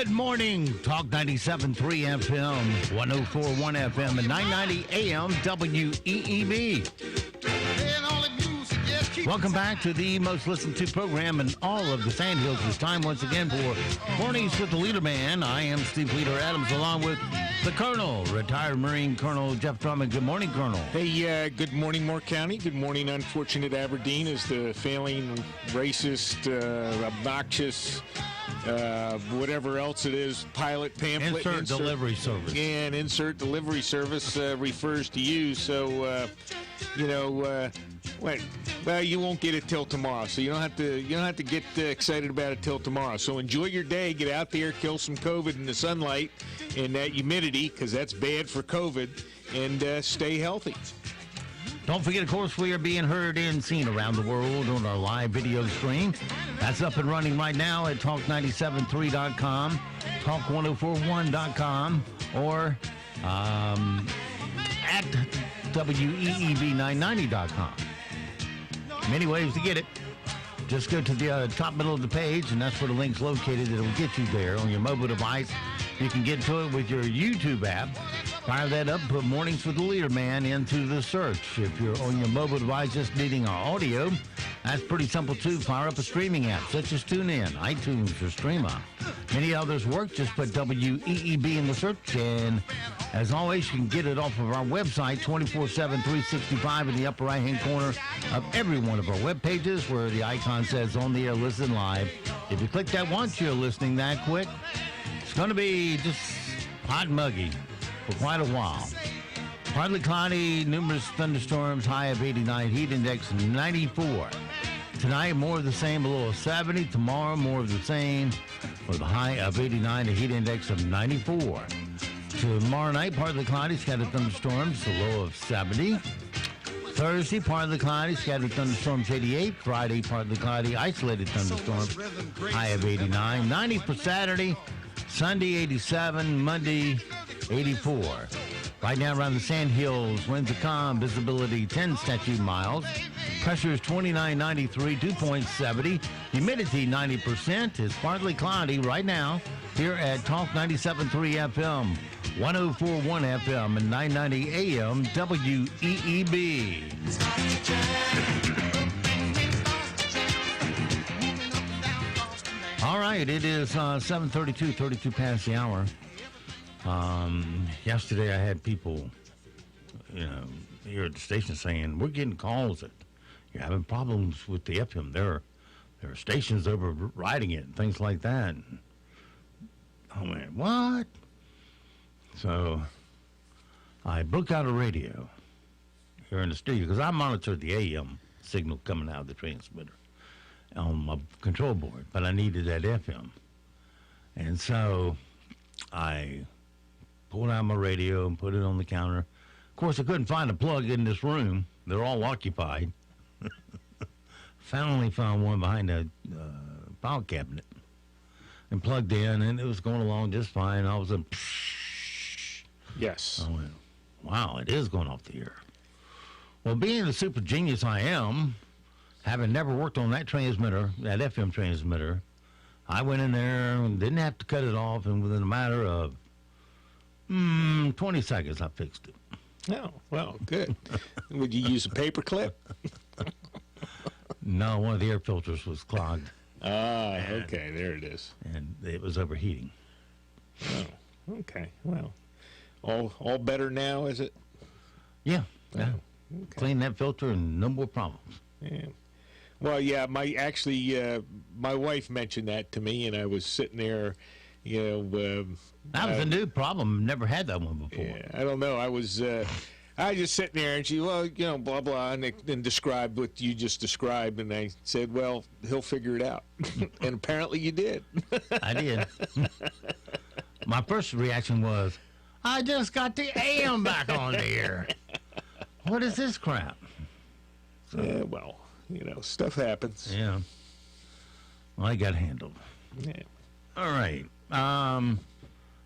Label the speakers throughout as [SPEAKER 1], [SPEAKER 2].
[SPEAKER 1] Good morning. Talk 97.3 FM, 104.1 FM, and 990 AM WEEB. Welcome back to the most listened to program in all of the Sandhills. It's time once again for Mornings with the Leader Man. I am Steve Leader Adams, along with the Colonel, retired Marine Colonel Jeff Drummond. Good morning, Colonel.
[SPEAKER 2] Hey, good morning, Moore County. Good morning, unfortunate Aberdeen, as the failing, racist, obnoxious, whatever else it is, pilot pamphlet.
[SPEAKER 1] Insert delivery service.
[SPEAKER 2] Yeah, and insert delivery service refers to you. So, well, you won't get it till tomorrow. So you don't have to get excited about it till tomorrow. So enjoy your day. Get out there, kill some COVID in the sunlight and that humidity, because that's bad for COVID. And stay healthy.
[SPEAKER 1] Don't forget, of course, we are being heard and seen around the world on our live video stream. That's up and running right now at talk973.com, talk1041.com, or at WEEB990.com. Many ways to get it. Just go to the top middle of the page, and that's where the link's located. It'll get you there on your mobile device. You can get to it with your YouTube app. Fire that up, put Mornings with the Leader Man into the search. If you're on your mobile device just needing our audio, that's pretty simple too. Fire up a streaming app such as TuneIn, iTunes, or Streama. Many others work. Just put WEEB in the search, and as always, you can get it off of our website 24/7, 365 in the upper right-hand corner of every one of our web pages, where the icon says "On the Air, Listen Live." If you click that once, you're listening that quick. It's going to be just hot and muggy for quite a while. Partly cloudy, numerous thunderstorms, high of 89, heat index 94. Tonight, more of the same, a low of 70. Tomorrow, more of the same, with a high of 89, a heat index of 94. Tomorrow night, partly cloudy, scattered thunderstorms, a low of 70. Thursday, partly cloudy, scattered thunderstorms, 88. Friday, partly cloudy, isolated thunderstorms, high of 89. 90 for Saturday. Sunday, 87. Monday, 84. Right now around the Sandhills, winds are calm, visibility 10 statute miles. Pressure is 2993, dew point 70. Humidity 90%. It's partly cloudy right now here at Talk 97.3 FM, 104.1 FM, and 990 AM WEEB. All right, it is 7:32, 32 past the hour. Yesterday I had people, here at the station saying, we're getting calls that you're having problems with the FM. There are stations overriding it and things like that. Oh, man, what? So I broke out a radio here in the studio, because I monitored the AM signal coming out of the transmitter on my control board, but I needed that FM. And so I pulled out my radio and put it on the counter. Of course, I couldn't find a plug in this room. They're all occupied. Finally found one behind a file cabinet and plugged in, and it was going along just fine. I was
[SPEAKER 2] Yes.
[SPEAKER 1] I went, wow, it is going off the air. Well, being the super genius I am, having never worked on that transmitter, that FM transmitter, I went in there and didn't have to cut it off, and within a matter of 20 seconds, I fixed it.
[SPEAKER 2] Oh, well, good. Would you use a paper clip?
[SPEAKER 1] No, one of the air filters was clogged.
[SPEAKER 2] Ah, okay, there it is.
[SPEAKER 1] And it was overheating.
[SPEAKER 2] Oh, okay. Well, all better now, is it?
[SPEAKER 1] Yeah.
[SPEAKER 2] Oh, okay.
[SPEAKER 1] Clean that filter and no more problems.
[SPEAKER 2] Yeah. Well, yeah, my wife mentioned that to me, and I was sitting there,
[SPEAKER 1] that was a new problem. Never had that one before.
[SPEAKER 2] Yeah, I don't know. I was just sitting there, and she, blah, blah, and described what you just described, and I said, well, he'll figure it out. And apparently you did.
[SPEAKER 1] I did. My first reaction was, I just got the AM back on the air. What is this crap?
[SPEAKER 2] So, yeah, well, stuff happens.
[SPEAKER 1] Yeah. Well, I got handled.
[SPEAKER 2] Yeah.
[SPEAKER 1] All right.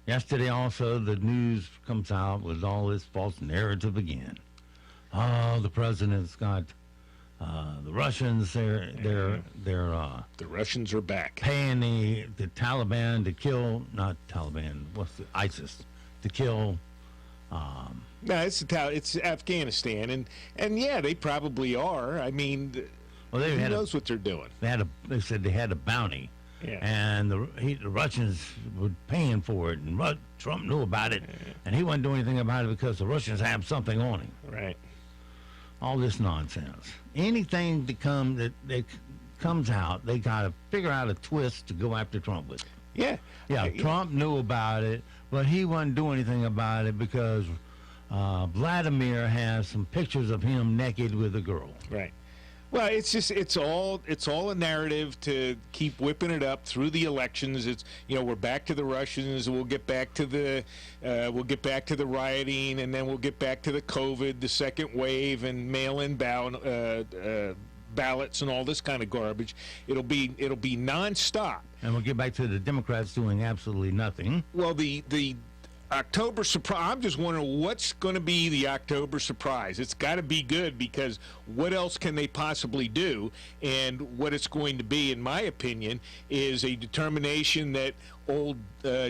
[SPEAKER 1] Yesterday also, the news comes out with all this false narrative again. Oh, the president's got The Russians, they're
[SPEAKER 2] The Russians are back.
[SPEAKER 1] paying the Taliban to kill, not Taliban, ISIS, to kill.
[SPEAKER 2] No, it's Afghanistan, and yeah, they probably are. I mean,
[SPEAKER 1] Well,
[SPEAKER 2] who knows what they're doing?
[SPEAKER 1] They said they had a bounty,
[SPEAKER 2] Yeah.
[SPEAKER 1] and the Russians were paying for it, and Trump knew about it, and he wasn't doing anything about it because the Russians have something on him.
[SPEAKER 2] Right.
[SPEAKER 1] All this nonsense. Anything that comes out, they got to figure out a twist to go after Trump with.
[SPEAKER 2] Yeah.
[SPEAKER 1] Yeah, Trump knew about it, but he wasn't doing anything about it because Vladimir has some pictures of him naked with a girl.
[SPEAKER 2] Right. Well, it's all a narrative to keep whipping it up through the elections. It's we're back to the Russians. We'll get back to the rioting, and then we'll get back to the COVID, the second wave, and mail-in ballots and all this kind of garbage. It'll be nonstop.
[SPEAKER 1] And we'll get back to the Democrats doing absolutely nothing.
[SPEAKER 2] Well, the October surprise, I'm just wondering what's going to be the October surprise. It's got to be good, because what else can they possibly do? And what it's going to be, in my opinion, is a determination that old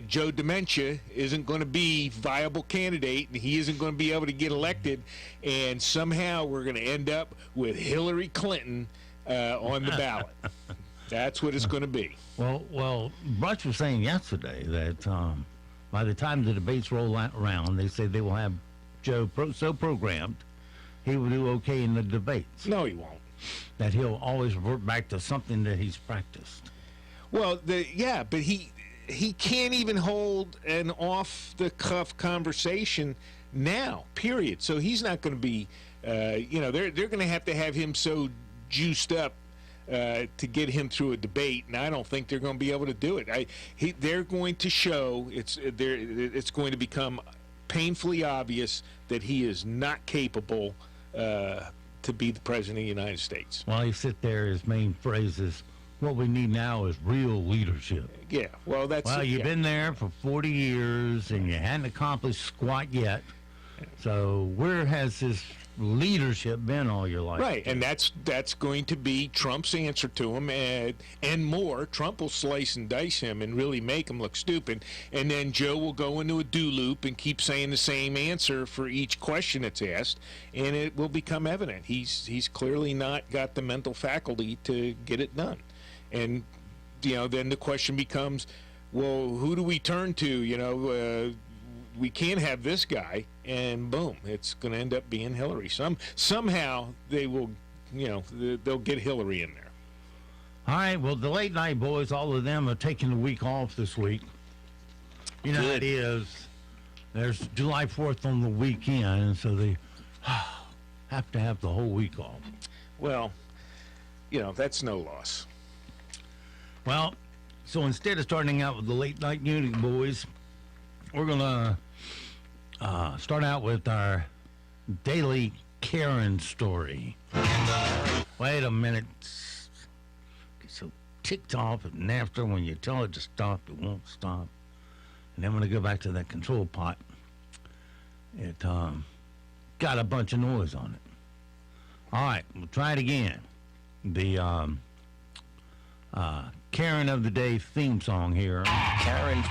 [SPEAKER 2] Joe Dementia isn't going to be viable candidate, and he isn't going to be able to get elected, and somehow we're going to end up with Hillary Clinton on the ballot. That's what it's going to be.
[SPEAKER 1] Well, Brush was saying yesterday that by the time the debates roll around, they say they will have Joe so programmed he will do okay in the debates.
[SPEAKER 2] No, he won't.
[SPEAKER 1] That he'll always revert back to something that he's practiced.
[SPEAKER 2] Well, but he can't even hold an off-the-cuff conversation now, period. So he's not going to be, they're going to have him so juiced up to get him through a debate, and I don't think they're going to be able to do it. They're going to show it's going to become painfully obvious that he is not capable to be the president of the United States.
[SPEAKER 1] While he sit there, his main phrase is, "What we need now is real leadership."
[SPEAKER 2] Yeah, well,
[SPEAKER 1] you've been there for 40 years and you hadn't accomplished squat yet. So where has this leadership been all your life?
[SPEAKER 2] Right, and that's going to be Trump's answer to him, and more. Trump will slice and dice him and really make him look stupid, and then Joe will go into a do loop and keep saying the same answer for each question that's asked, and it will become evident he's clearly not got the mental faculty to get it done. And then the question becomes, well, who do we turn to? We can't have this guy, and boom, it's going to end up being Hillary. Somehow they will, they'll get Hillary in there.
[SPEAKER 1] All right, well, the late night boys, all of them are taking the week off this week. You know how it is. There's July 4th on the weekend, so they have to have the whole week off.
[SPEAKER 2] Well, that's no loss.
[SPEAKER 1] Well, so instead of starting out with the late night unit boys, we're going to start out with our daily Karen story. Wait a minute. Get so ticked off and after when you tell it to stop, it won't stop. And then when I go back to that control pot, it got a bunch of noise on it. All right, we'll try it again. The Karen of the Day theme song here.
[SPEAKER 3] Karen.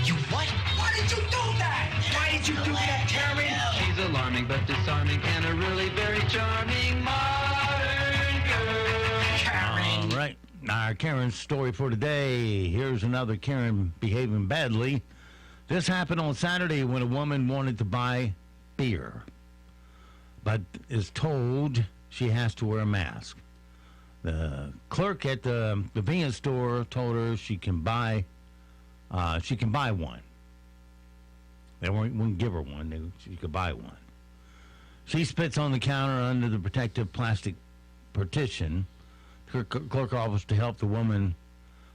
[SPEAKER 3] You what? Why did you do that? Why did you do that, Karen?
[SPEAKER 4] She's alarming but disarming and a really very charming modern girl.
[SPEAKER 3] Karen.
[SPEAKER 1] All right, our Karen story for today. Here's another Karen behaving badly. This happened on Saturday when a woman wanted to buy beer, but is told she has to wear a mask. The clerk at the convenience store told her she can buy one. They wouldn't give her one. She could buy one. She spits on the counter under the protective plastic partition. Her clerk offers to help the woman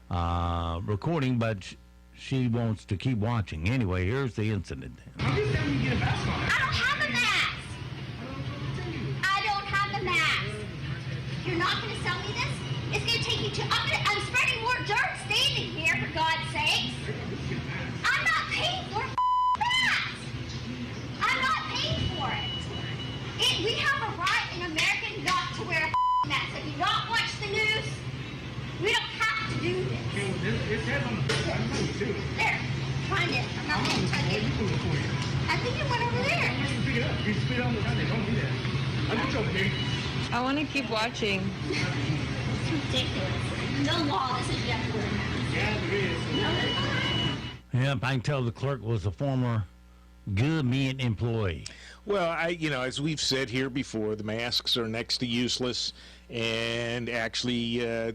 [SPEAKER 1] recording, but she wants to keep watching. Anyway, here's the incident.
[SPEAKER 5] I don't have a mask. I don't have a mask. You're not going to sell me this? It's going to take you to... I'm spreading more dirt standing here, for God's sakes. I'm not paying for a mask. I'm not paying for it. not watch the news? We don't have to do this.
[SPEAKER 6] It says on the news, too.
[SPEAKER 5] There, find it. I'm not going to touch it. I think it went over there.
[SPEAKER 6] Pick it up. You spit on the Sunday. Don't do that. I'm just okay.
[SPEAKER 7] I want to keep watching.
[SPEAKER 5] It's ridiculous. No law that says you have to wear a mask.
[SPEAKER 6] Yeah, there is.
[SPEAKER 5] No, there's not.
[SPEAKER 1] Yep, I can tell the clerk was a former government employee.
[SPEAKER 2] Well, as we've said here before, the masks are next to useless and actually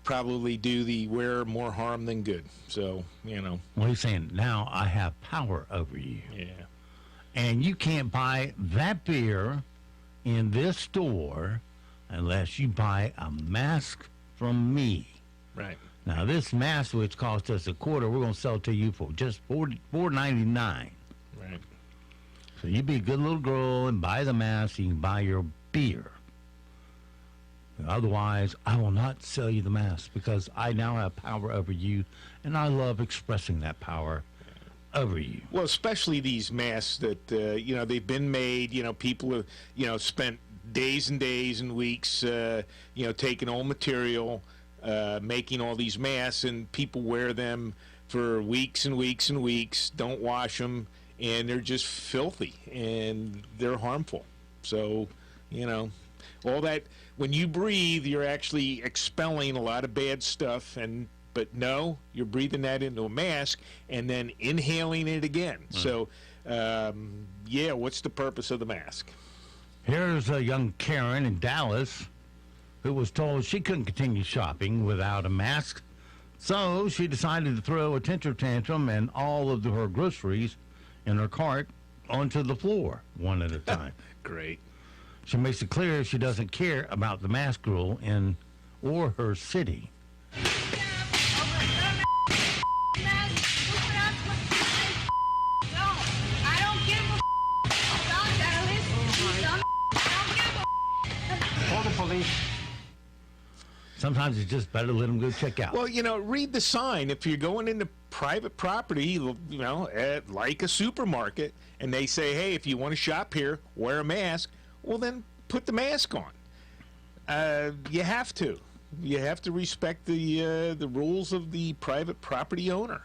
[SPEAKER 2] probably do the wearer more harm than good. So,
[SPEAKER 1] Well, he's saying, now I have power over you.
[SPEAKER 2] Yeah.
[SPEAKER 1] And you can't buy that beer in this store unless you buy a mask from me.
[SPEAKER 2] Right.
[SPEAKER 1] Now, this mask, which cost us $25, we're going to sell it to you for just $4.99.
[SPEAKER 2] Right.
[SPEAKER 1] So you be a good little girl and buy the mask, you can buy your beer. Otherwise, I will not sell you the mask because I now have power over you, and I love expressing that power over you.
[SPEAKER 2] Well, especially these masks that, they've been made, people have, spent days and days and weeks, taking old material, making all these masks, and people wear them for weeks and weeks and weeks, don't wash them, and they're just filthy, and they're harmful. So, all that, when you breathe, you're actually expelling a lot of bad stuff, but no, you're breathing that into a mask and then inhaling it again. So, what's the purpose of the mask?
[SPEAKER 1] Here's a young Karen in Dallas who was told she couldn't continue shopping without a mask. So she decided to throw a temper tantrum and all of her groceries in her cart onto the floor one at a time.
[SPEAKER 2] Great.
[SPEAKER 1] She makes it clear she doesn't care about the mask rule or her city.
[SPEAKER 6] Call the police.
[SPEAKER 1] Sometimes it's just better to let them go check out.
[SPEAKER 2] Well, read the sign. If you're going into private property, at, like a supermarket, and they say, hey, if you want to shop here, wear a mask, well, then put the mask on. You have to. You have to respect the rules of the private property owner,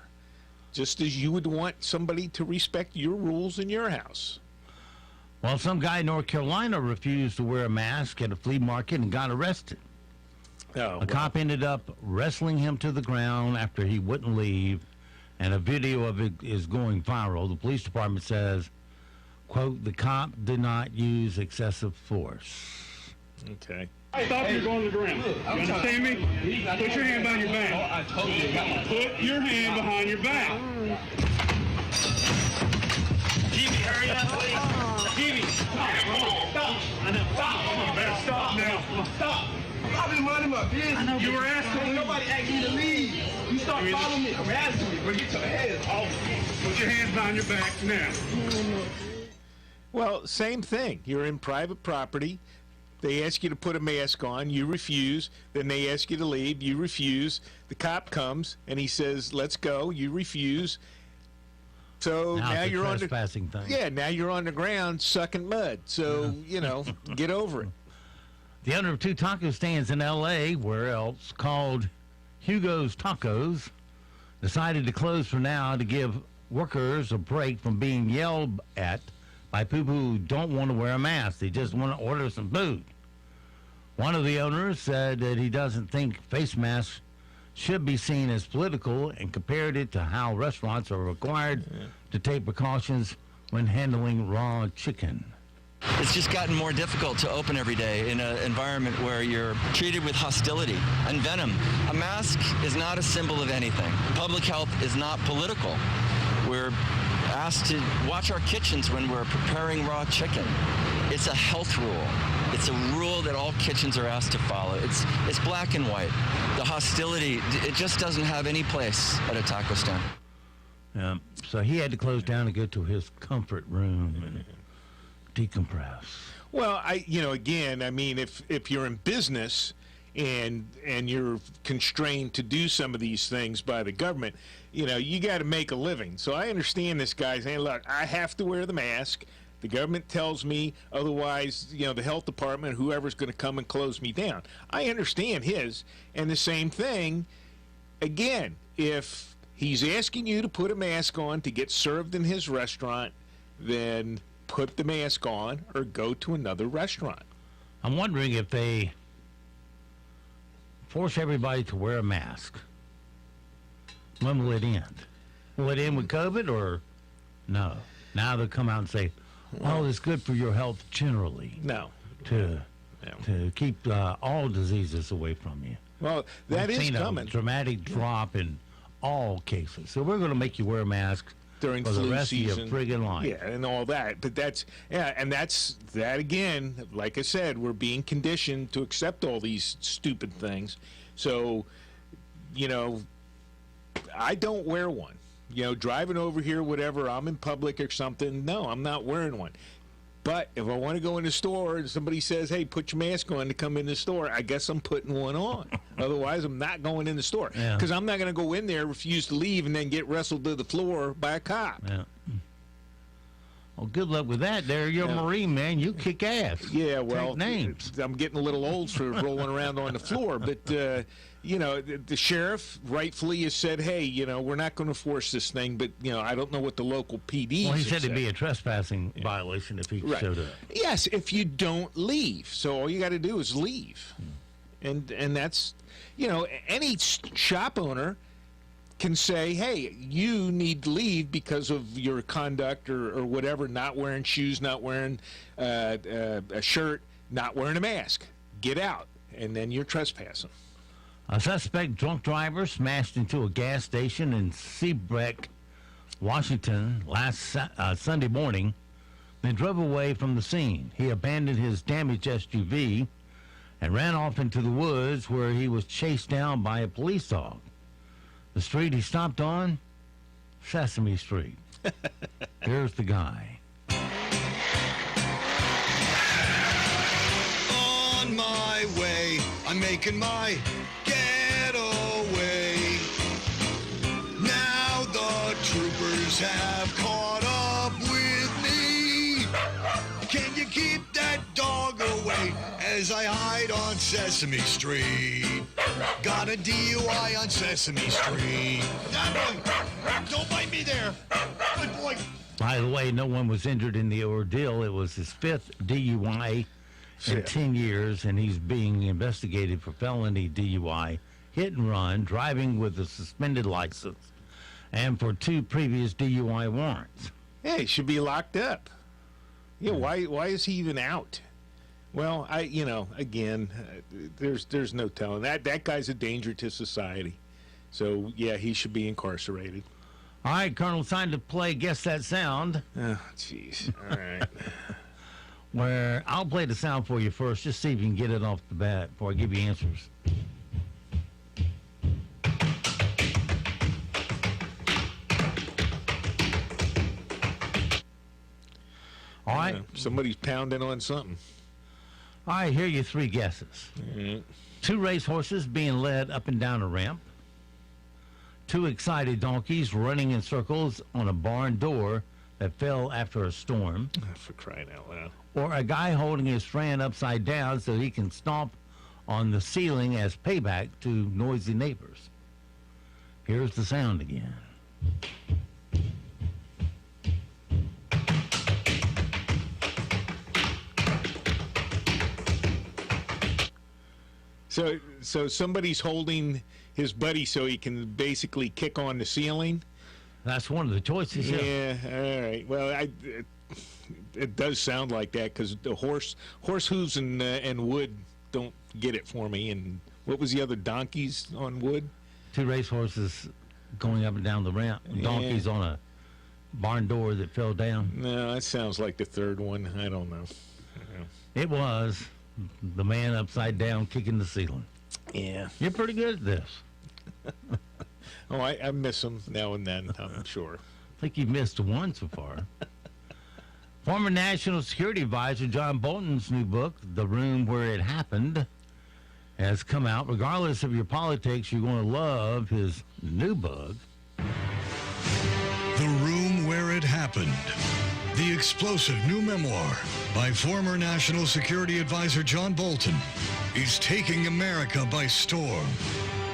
[SPEAKER 2] just as you would want somebody to respect your rules in your house.
[SPEAKER 1] Well, some guy in North Carolina refused to wear a mask at a flea market and got arrested. A cop ended up wrestling him to the ground after he wouldn't leave, and a video of it is going viral. The police department says, quote, the cop did not use excessive force.
[SPEAKER 2] Okay.
[SPEAKER 6] Stop, you're going to the ground. You understand me? Put your hand behind your back. Put your hand behind your back.
[SPEAKER 3] Jimmy, hurry up, please.
[SPEAKER 6] Jimmy, stop. I know. Stop. Come on, better stop now. Stop.
[SPEAKER 8] I've been minding my business.
[SPEAKER 6] You were asking.
[SPEAKER 8] Nobody asked me to leave. You start following me, harassing me, but get your hands off me.
[SPEAKER 6] Put your hands behind your back now.
[SPEAKER 2] Well, same thing. You're in private property. They ask you to put a mask on. You refuse. Then they ask you to leave. You refuse. The cop comes, and he says, let's go. You refuse. So now you're on the
[SPEAKER 1] trespassing thing.
[SPEAKER 2] Yeah, now you're on the ground sucking mud. So, get over it.
[SPEAKER 1] The owner of two taco stands in L.A., where else, called Hugo's Tacos, decided to close for now to give workers a break from being yelled at by people who don't want to wear a mask. They just want to order some food. One of the owners said that he doesn't think face masks should be seen as political and compared it to how restaurants are required to take precautions when handling raw chicken.
[SPEAKER 9] It's just gotten more difficult to open every day in an environment where you're treated with hostility and venom. A mask is not a symbol of anything. Public health is not political. We're asked to watch our kitchens when we're preparing raw chicken. It's a health rule. It's a rule that all kitchens are asked to follow. It's black and white. The hostility, it just doesn't have any place at a taco stand.
[SPEAKER 1] So he had to close down and go to his comfort room and decompress.
[SPEAKER 2] Well, again, I mean, if you're in business and you're constrained to do some of these things by the government, you got to make a living. So I understand this guy saying, look, I have to wear the mask. The government tells me otherwise, the health department, whoever's going to come and close me down. I understand his. And the same thing, again, if he's asking you to put a mask on to get served in his restaurant, then put the mask on or go to another restaurant.
[SPEAKER 1] I'm wondering if they force everybody to wear a mask. When will it end? Will it end with COVID or no? Now they'll come out and say, "Oh, it's good for your health generally."
[SPEAKER 2] No.
[SPEAKER 1] To keep all diseases away from you.
[SPEAKER 2] Well, that is coming.
[SPEAKER 1] A dramatic drop in all cases. So we're going to make you wear a mask
[SPEAKER 2] during
[SPEAKER 1] for
[SPEAKER 2] flu
[SPEAKER 1] the rest
[SPEAKER 2] season.
[SPEAKER 1] of your friggin' life.
[SPEAKER 2] Yeah, and all that. But that's that again. Like I said, we're being conditioned to accept all these stupid things. So, I don't wear one. Driving over here, whatever, I'm in public or something. No, I'm not wearing one. But if I want to go in the store and somebody says, "Hey, put your mask on to come in the store," I guess I'm putting one on. Otherwise, I'm not going in the store. Because I'm not going to go in there, refuse to leave, and then get wrestled to the floor by a cop.
[SPEAKER 1] Yeah. Well, good luck with that there. You're a Marine, man. You kick ass.
[SPEAKER 2] Yeah, well,
[SPEAKER 1] take names.
[SPEAKER 2] I'm getting a little old for rolling around on the floor. But, the sheriff rightfully has said, "Hey, we're not going to force this thing." But, I don't know what the local PD
[SPEAKER 1] Well, he said it'd be a trespassing violation if he showed up.
[SPEAKER 2] Yes, if you don't leave. So all you got to do is leave. And that's, any shop owner can say, "Hey, you need to leave because of your conduct or whatever, not wearing shoes, not wearing a shirt, not wearing a mask. Get out." And then you're trespassing.
[SPEAKER 1] A suspect drunk driver smashed into a gas station in Seabrook, Washington last Sunday morning, then drove away from the scene. He abandoned his damaged SUV and ran off into the woods where he was chased down by a police dog. The street he stopped on, Sesame Street. Here's the guy.
[SPEAKER 10] On my way, I'm making my getaway. Now the troopers have caught up with me. Can you keep that dog away as I hide on Sesame Street? Got a DUI on Sesame Street. That boy, don't bite me there. Good boy.
[SPEAKER 1] By the way, no one was injured in the ordeal. It was his 5th DUI in 10 years, and he's being investigated for felony DUI, hit and run, driving with a suspended license, and for 2 previous DUI warrants.
[SPEAKER 2] Yeah, he should be locked up. Yeah, why is he even out? Well, again, there's no telling. That guy's a danger to society. So, yeah, he should be incarcerated.
[SPEAKER 1] All right, Colonel, time to play Guess That Sound.
[SPEAKER 2] Oh, jeez. All right.
[SPEAKER 1] Where I'll play the sound for you first, just see if you can get it off the bat before I give you answers. All right.
[SPEAKER 2] Somebody's pounding on something.
[SPEAKER 1] All right, here are your 3 guesses.
[SPEAKER 2] Mm-hmm.
[SPEAKER 1] 2 racehorses being led up and down a ramp. 2 excited donkeys running in circles on a barn door that fell after a storm.
[SPEAKER 2] Oh, for crying out loud.
[SPEAKER 1] Or a guy holding his friend upside down so he can stomp on the ceiling as payback to noisy neighbors. Here's the sound again.
[SPEAKER 2] So somebody's holding his buddy so he can basically kick on the ceiling?
[SPEAKER 1] That's one of the choices.
[SPEAKER 2] Yeah, all right. Well, it does sound like that because the horse hooves and wood don't get it for me. And what was the other, donkeys on wood?
[SPEAKER 1] 2 racehorses going up and down the ramp. Donkeys on a barn door that fell down.
[SPEAKER 2] No, that sounds like the 3rd one. I don't know.
[SPEAKER 1] It was the man upside down kicking the ceiling.
[SPEAKER 2] Yeah.
[SPEAKER 1] You're pretty good at this.
[SPEAKER 2] Oh, I miss them now and then, I'm sure.
[SPEAKER 1] I think you've missed one so far. Former National Security Advisor John Bolton's new book, The Room Where It Happened, has come out. Regardless of your politics, you're going to love his new book.
[SPEAKER 10] The Room Where It Happened. The explosive new memoir by former National Security Advisor John Bolton is taking America by storm,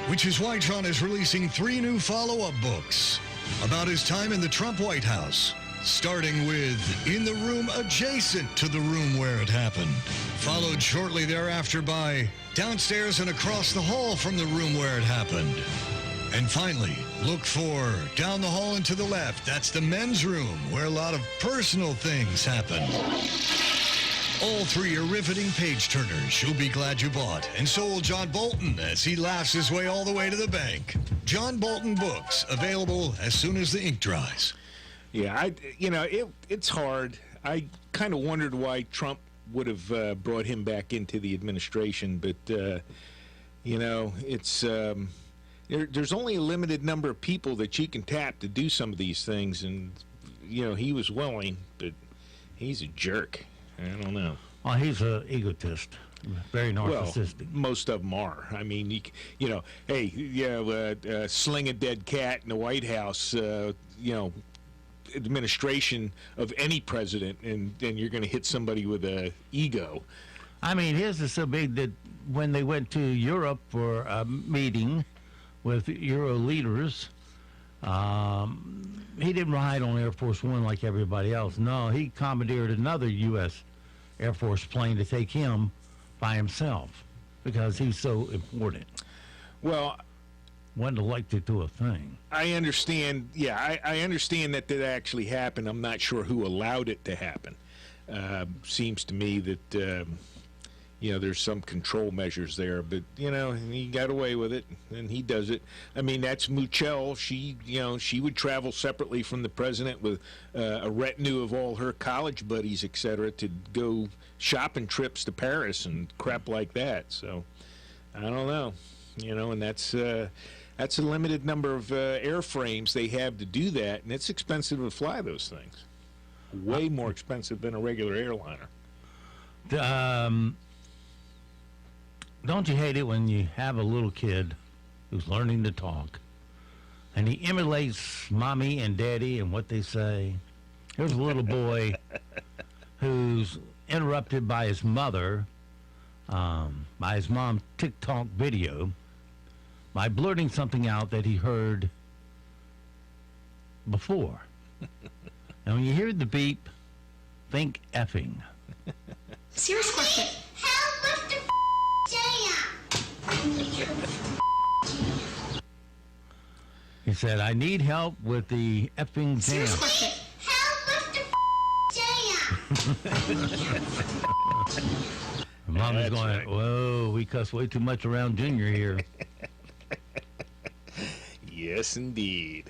[SPEAKER 10] which is why John is releasing 3 new follow-up books about his time in the Trump White House, starting with In the Room Adjacent to the Room Where It Happened, followed shortly thereafter by Downstairs and Across the Hall from the Room Where It Happened. And finally, look for Down the Hall and to the Left. That's the men's room, where a lot of personal things happen. All 3 are riveting page-turners you'll be glad you bought. And so will John Bolton as he laughs his way all the way to the bank. John Bolton Books, available as soon as the ink dries.
[SPEAKER 2] Yeah, it's hard. I kind of wondered why Trump would have brought him back into the administration, but, it's... There's only a limited number of people that you can tap to do some of these things, and he was willing, but he's a jerk. I don't know.
[SPEAKER 1] Well, he's an egotist, very narcissistic.
[SPEAKER 2] Well, most of them are. I mean, sling a dead cat in the White House, administration of any president, and then you're going to hit somebody with a ego.
[SPEAKER 1] I mean, his is so big that when they went to Europe for a meeting with Euro leaders, he didn't ride on Air Force One like everybody else. No, he commandeered another U.S. Air Force plane to take him by himself because he's so important.
[SPEAKER 2] Well,
[SPEAKER 1] wasn't elected to a thing.
[SPEAKER 2] I understand. Yeah, I understand that actually happened. I'm not sure who allowed it to happen. Seems to me that there's some control measures there, but he got away with it, and he does it. I mean, that's Muchel. She would travel separately from the president with a retinue of all her college buddies, etc., to go shopping trips to Paris and crap like that. So I don't know, and that's a limited number of airframes they have to do that, and it's expensive to fly those things. Way more expensive than a regular airliner.
[SPEAKER 1] Don't you hate it when you have a little kid who's learning to talk and he emulates mommy and daddy and what they say? Here's a little boy who's interrupted by his mother, by his mom's TikTok video, by blurting something out that he heard before. And when you hear the beep, think effing.
[SPEAKER 5] Serious question. Help with the
[SPEAKER 1] He said, I need help with the effing jam.
[SPEAKER 5] Serious question. Help with the jam.
[SPEAKER 1] Mom is going,
[SPEAKER 2] right.
[SPEAKER 1] Whoa, we cuss way too much around Junior here.
[SPEAKER 2] Yes, indeed.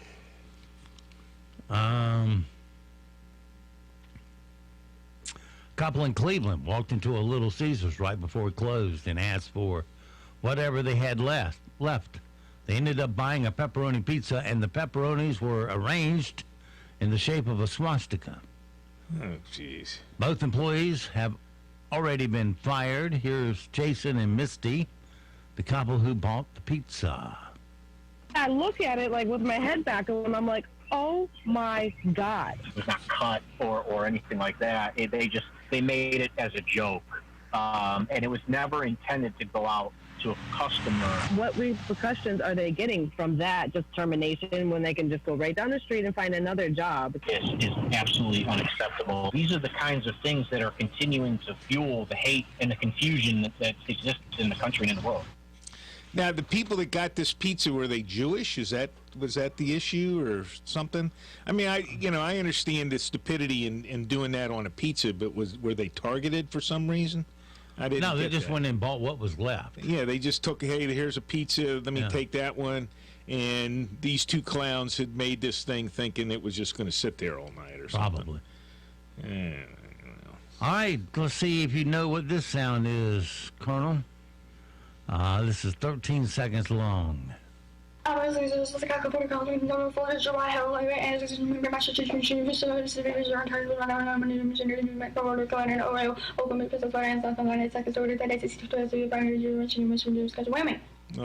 [SPEAKER 1] Couple in Cleveland walked into a Little Caesars right before it closed and asked for whatever they had left. They ended up buying a pepperoni pizza, and the pepperonis were arranged in the shape of a swastika.
[SPEAKER 2] Oh, jeez.
[SPEAKER 1] Both employees have already been fired. Here's Jason and Misty, the couple who bought the pizza.
[SPEAKER 7] I look at it like with my head back, and I'm like, oh my God.
[SPEAKER 11] It was not cut or anything like that. They made it as a joke. And it was never intended to go out to a customer.
[SPEAKER 7] What repercussions are they getting from that just termination when they can just go right down the street and find another job?
[SPEAKER 11] Is absolutely unacceptable. These are the kinds of things that are continuing to fuel the hate and the confusion that exists in the country and in the world.
[SPEAKER 2] Now, the people that got this pizza, were they Jewish? Was that the issue or something? I mean, I understand the stupidity in doing that on a pizza, but were they targeted for some reason?
[SPEAKER 1] No, they just went and bought what was left.
[SPEAKER 2] Yeah, they just took, hey, here's a pizza, let me take that one. And these two clowns had made this thing thinking it was just going to sit there all night or something.
[SPEAKER 1] Probably.
[SPEAKER 2] Yeah,
[SPEAKER 1] all right, let's see if you know what this sound is, Colonel. This is 13 seconds long.
[SPEAKER 2] Well,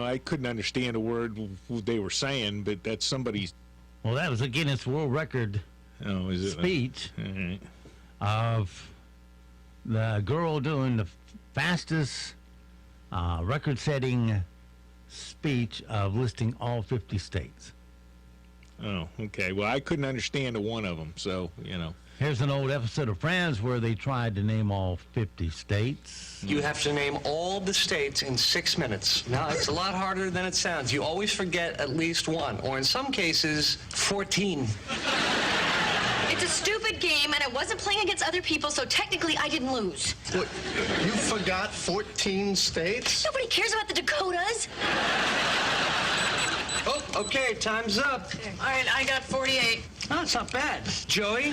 [SPEAKER 2] I couldn't understand a word they were saying, but that's somebody's...
[SPEAKER 1] Well, that was a Guinness World Record
[SPEAKER 2] is it?
[SPEAKER 1] speech.
[SPEAKER 2] All right.
[SPEAKER 1] of the girl doing the fastest record-setting speech of listing all 50 states.
[SPEAKER 2] Oh, okay. Well, I couldn't understand one of them, so,
[SPEAKER 1] Here's an old episode of Friends where they tried to name all 50 states.
[SPEAKER 3] You have to name all the states in 6 minutes. Now, it's a lot harder than it sounds. You always forget at least one, or in some cases, 14.
[SPEAKER 12] It's a stupid game, and I wasn't playing against other people, so technically I didn't lose.
[SPEAKER 3] What, you forgot 14 states?
[SPEAKER 12] Nobody cares about the Dakotas.
[SPEAKER 3] Oh, okay, time's up.
[SPEAKER 12] All right, I got 48.
[SPEAKER 3] Oh, it's not bad. Joey?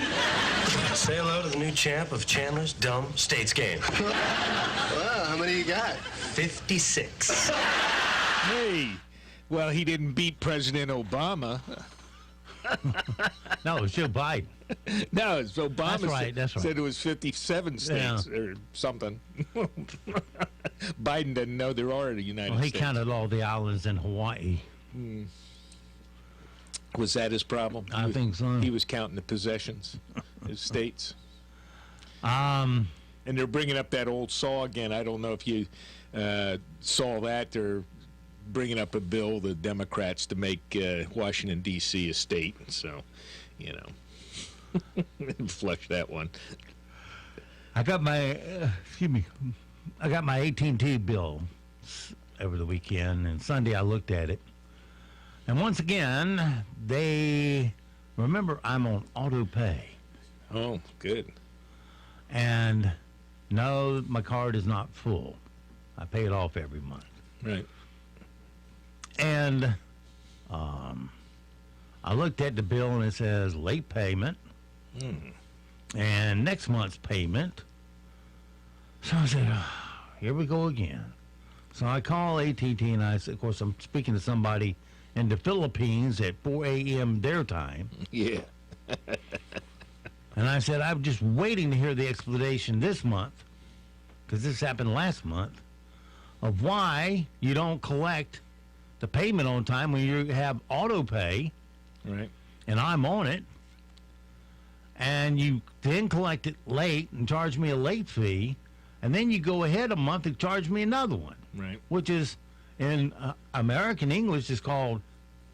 [SPEAKER 3] Say hello to the new champ of Chandler's Dumb States game.
[SPEAKER 8] Wow, how many you got?
[SPEAKER 3] 56.
[SPEAKER 2] Hey, well, he didn't beat President Obama.
[SPEAKER 1] No, it was Joe Biden.
[SPEAKER 2] No, it's Obama
[SPEAKER 1] That's right.
[SPEAKER 2] said it was 57 states or something. Biden doesn't know there are the United
[SPEAKER 1] Well, he
[SPEAKER 2] States.
[SPEAKER 1] counted all the islands in Hawaii.
[SPEAKER 2] Was that his problem?
[SPEAKER 1] I think so.
[SPEAKER 2] He was counting the possessions, his states.
[SPEAKER 1] Um,
[SPEAKER 2] And they're bringing up that old saw again. I don't know if you saw that. They're bringing up a bill, the Democrats, to make Washington, D.C. a state. So, flush that one.
[SPEAKER 1] I got my, I got my AT&T bill over the weekend, and Sunday I looked at it. And once again, remember, I'm on auto pay.
[SPEAKER 2] Oh, good.
[SPEAKER 1] And no, my card is not full. I pay it off every month.
[SPEAKER 2] Right.
[SPEAKER 1] And I looked at the bill, and it says late payment and next month's payment. So I said, here we go again. So I call AT&T, and I said, of course, I'm speaking to somebody in the Philippines at 4 a.m. their time.
[SPEAKER 2] Yeah.
[SPEAKER 1] And I said, I'm just waiting to hear the explanation this month, because this happened last month, of why you don't collect the payment on time when you have auto pay.
[SPEAKER 2] Right.
[SPEAKER 1] And I'm on it. And you then collect it late and charge me a late fee. And then you go ahead a month and charge me another one.
[SPEAKER 2] Right.
[SPEAKER 1] Which is, in American English, is called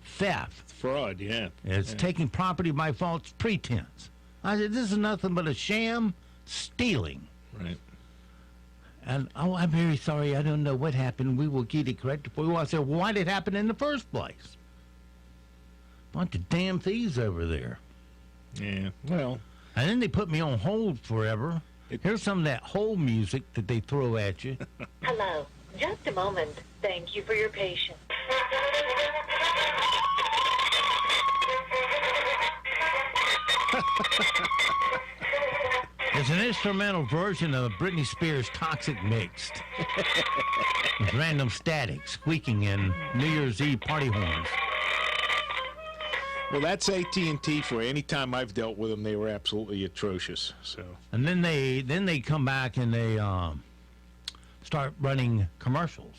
[SPEAKER 1] theft.
[SPEAKER 2] Fraud, yeah.
[SPEAKER 1] It's taking property by false pretense. I said, this is nothing but a sham stealing.
[SPEAKER 2] Right.
[SPEAKER 1] And, I'm very sorry. I don't know what happened. We will get it corrected for you. I said, well, why did it happen in the first place? Bunch of damn thieves over there.
[SPEAKER 2] Yeah, well.
[SPEAKER 1] And then they put me on hold forever. Here's some of that hold music that they throw at you.
[SPEAKER 13] Hello. Just a moment. Thank you for your patience.
[SPEAKER 1] It's an instrumental version of Britney Spears' Toxic Mixed. With random static squeaking and New Year's Eve party horns.
[SPEAKER 2] Well, that's AT&T for any time I've dealt with them. They were absolutely atrocious. So.
[SPEAKER 1] And then they come back and they start running commercials.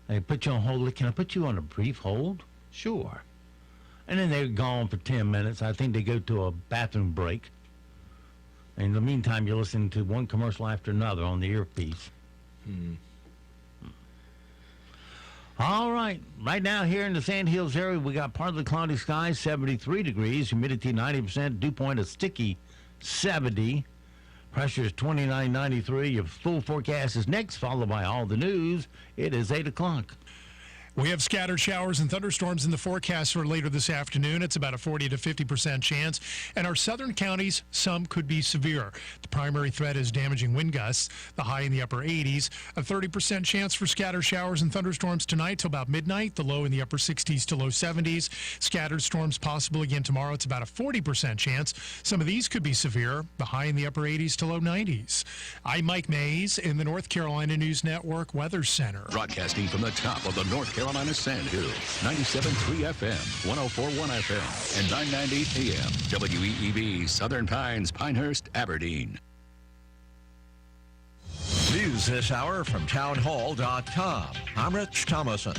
[SPEAKER 1] They put you on hold. Can I put you on a brief hold? Sure. And then they're gone for 10 minutes. I think they go to a bathroom break. In the meantime, you're listening to one commercial after another on the earpiece. All right. Right now here in the Sand Hills area, we got partly cloudy skies, 73 degrees, humidity 90%, dew point a sticky 70. Pressure is 29.93. Your full forecast is next, followed by all the news. It is 8 o'clock.
[SPEAKER 14] We have scattered showers and thunderstorms in the forecast for later this afternoon. It's about a 40 to 50% chance. And our southern counties, some could be severe. The primary threat is damaging wind gusts, the high in the upper 80s. A 30% chance for scattered showers and thunderstorms tonight till about midnight, the low in the upper 60s to low 70s. Scattered storms possible again tomorrow. It's about a 40% chance. Some of these could be severe, the high in the upper 80s to low 90s. I'm Mike Mays in the North Carolina News Network Weather Center.
[SPEAKER 15] Broadcasting from the top of the North Carolina Sand Hills, 97.3 FM, 104.1FM, and 990 AM, WEEB, Southern Pines, Pinehurst, Aberdeen.
[SPEAKER 16] News this hour from townhall.com. I'm Rich Thomason.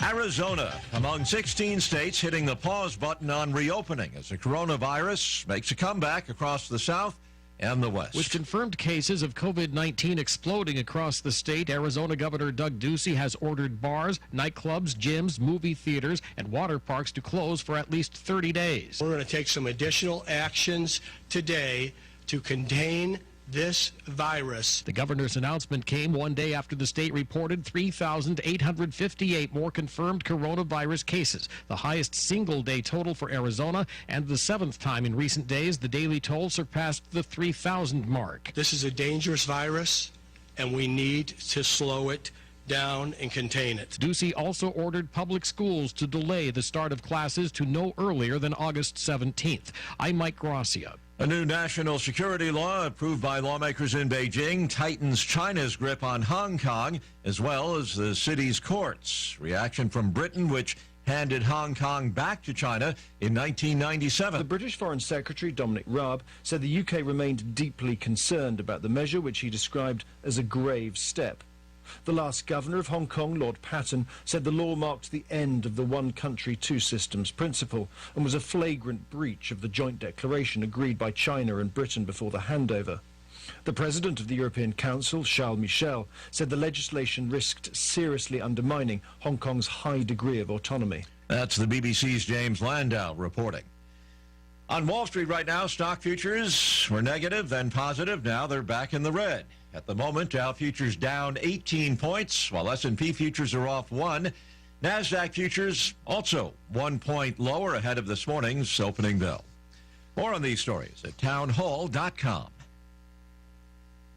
[SPEAKER 16] Arizona, among 16 states hitting the pause button on reopening as the coronavirus makes a comeback across the South and the West.
[SPEAKER 17] With confirmed cases of COVID-19 exploding across the state, Arizona Governor Doug Ducey has ordered bars, nightclubs, gyms, movie theaters, and water parks to close for at least 30 days.
[SPEAKER 18] We're going to take some additional actions today to contain this virus.
[SPEAKER 17] The governor's announcement came one day after the state reported 3,858 more confirmed coronavirus cases, the highest single-day total for Arizona, and the 7th time in recent days the daily toll surpassed the 3,000 mark.
[SPEAKER 18] This is a dangerous virus, and we need to slow it down and contain it.
[SPEAKER 17] Ducey also ordered public schools to delay the start of classes to no earlier than August 17th. I'm Mike Gracia.
[SPEAKER 16] A new national security law approved by lawmakers in Beijing tightens China's grip on Hong Kong, as well as the city's courts. Reaction from Britain, which handed Hong Kong back to China in 1997.
[SPEAKER 19] The British Foreign Secretary, Dominic Raab, said the UK remained deeply concerned about the measure, which he described as a grave step. The last governor of Hong Kong, Lord Patton, said the law marked the end of the one country, two systems principle and was a flagrant breach of the joint declaration agreed by China and Britain before the handover. The president of the European Council, Charles Michel, said the legislation risked seriously undermining Hong Kong's high degree of autonomy.
[SPEAKER 16] That's the BBC's James Landau reporting. On Wall Street right now, stock futures were negative, then positive. Now they're back in the red. At the moment, Dow futures down 18 points, while S&P futures are off 1. NASDAQ futures also 1 point lower ahead of this morning's opening bell. More on these stories at townhall.com.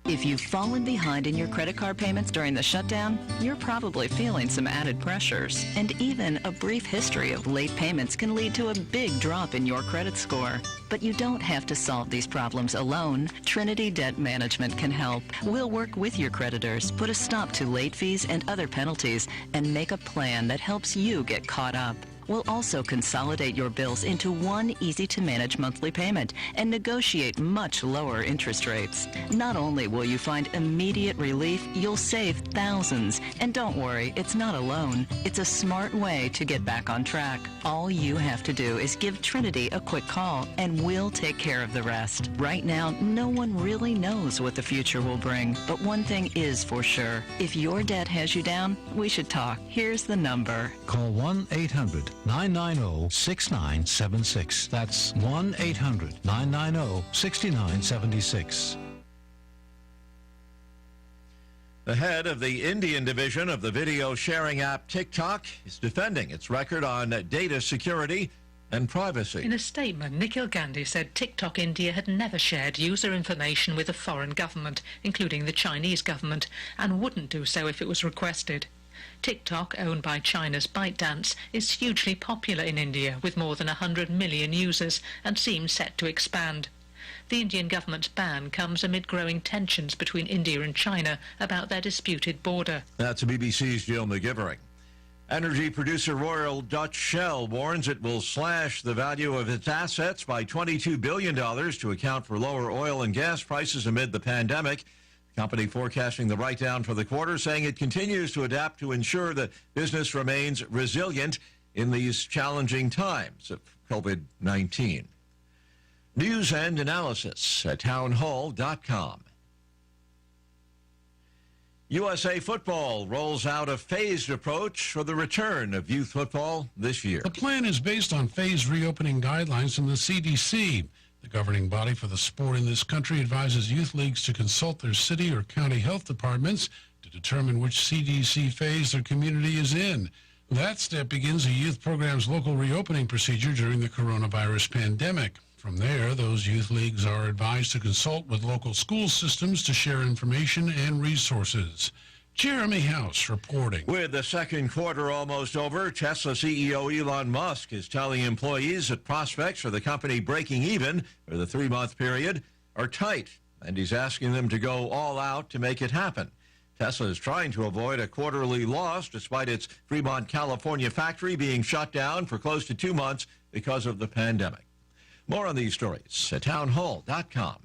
[SPEAKER 20] If you've fallen behind in your credit card payments during the shutdown, you're probably feeling some added pressures. And even a brief history of late payments can lead to a big drop in your credit score. But you don't have to solve these problems alone. Trinity Debt Management can help. We'll work with your creditors, put a stop to late fees and other penalties, and make a plan that helps you get caught up. We'll also consolidate your bills into one easy-to-manage monthly payment and negotiate much lower interest rates. Not only will you find immediate relief, you'll save thousands. And don't worry, it's not a loan. It's a smart way to get back on track. All you have to do is give Trinity a quick call, and we'll take care of the rest. Right now, no one really knows what the future will bring, but one thing is for sure. If your debt has you down, we should talk. Here's the number.
[SPEAKER 21] Call 1-800-990-6976. That's 1-800-990-6976.
[SPEAKER 16] The head of the Indian division of the video sharing app TikTok is defending its record on data security and privacy.
[SPEAKER 22] In a statement, Nikhil Gandhi said TikTok India had never shared user information with a foreign government, including the Chinese government, and wouldn't do so if it was requested. TikTok, owned by China's ByteDance, is hugely popular in India with more than 100 million users and seems set to expand. The Indian government's ban comes amid growing tensions between India and China about their disputed border.
[SPEAKER 16] That's BBC's Jill McGivering. Energy producer Royal Dutch Shell warns it will slash the value of its assets by $22 billion to account for lower oil and gas prices amid the pandemic. The company forecasting the write-down for the quarter, saying it continues to adapt to ensure that business remains resilient in these challenging times of COVID-19. News and analysis at townhall.com. USA Football rolls out a phased approach for the return of youth football this year.
[SPEAKER 23] The plan is based on phased reopening guidelines from the CDC. The governing body for the sport in this country advises youth leagues to consult their city or county health departments to determine which CDC phase their community is in. That step begins a youth program's local reopening procedure during the coronavirus pandemic. From there, those youth leagues are advised to consult with local school systems to share information and resources. Jeremy House reporting.
[SPEAKER 16] With the second quarter almost over, Tesla CEO Elon Musk is telling employees that prospects for the company breaking even for the 3-month period are tight, and he's asking them to go all out to make it happen. Tesla is trying to avoid a quarterly loss despite its Fremont, California factory being shut down for close to 2 months because of the pandemic. More on these stories at townhall.com.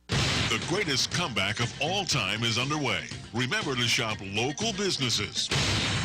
[SPEAKER 24] The greatest comeback of all time is underway. Remember to shop local businesses.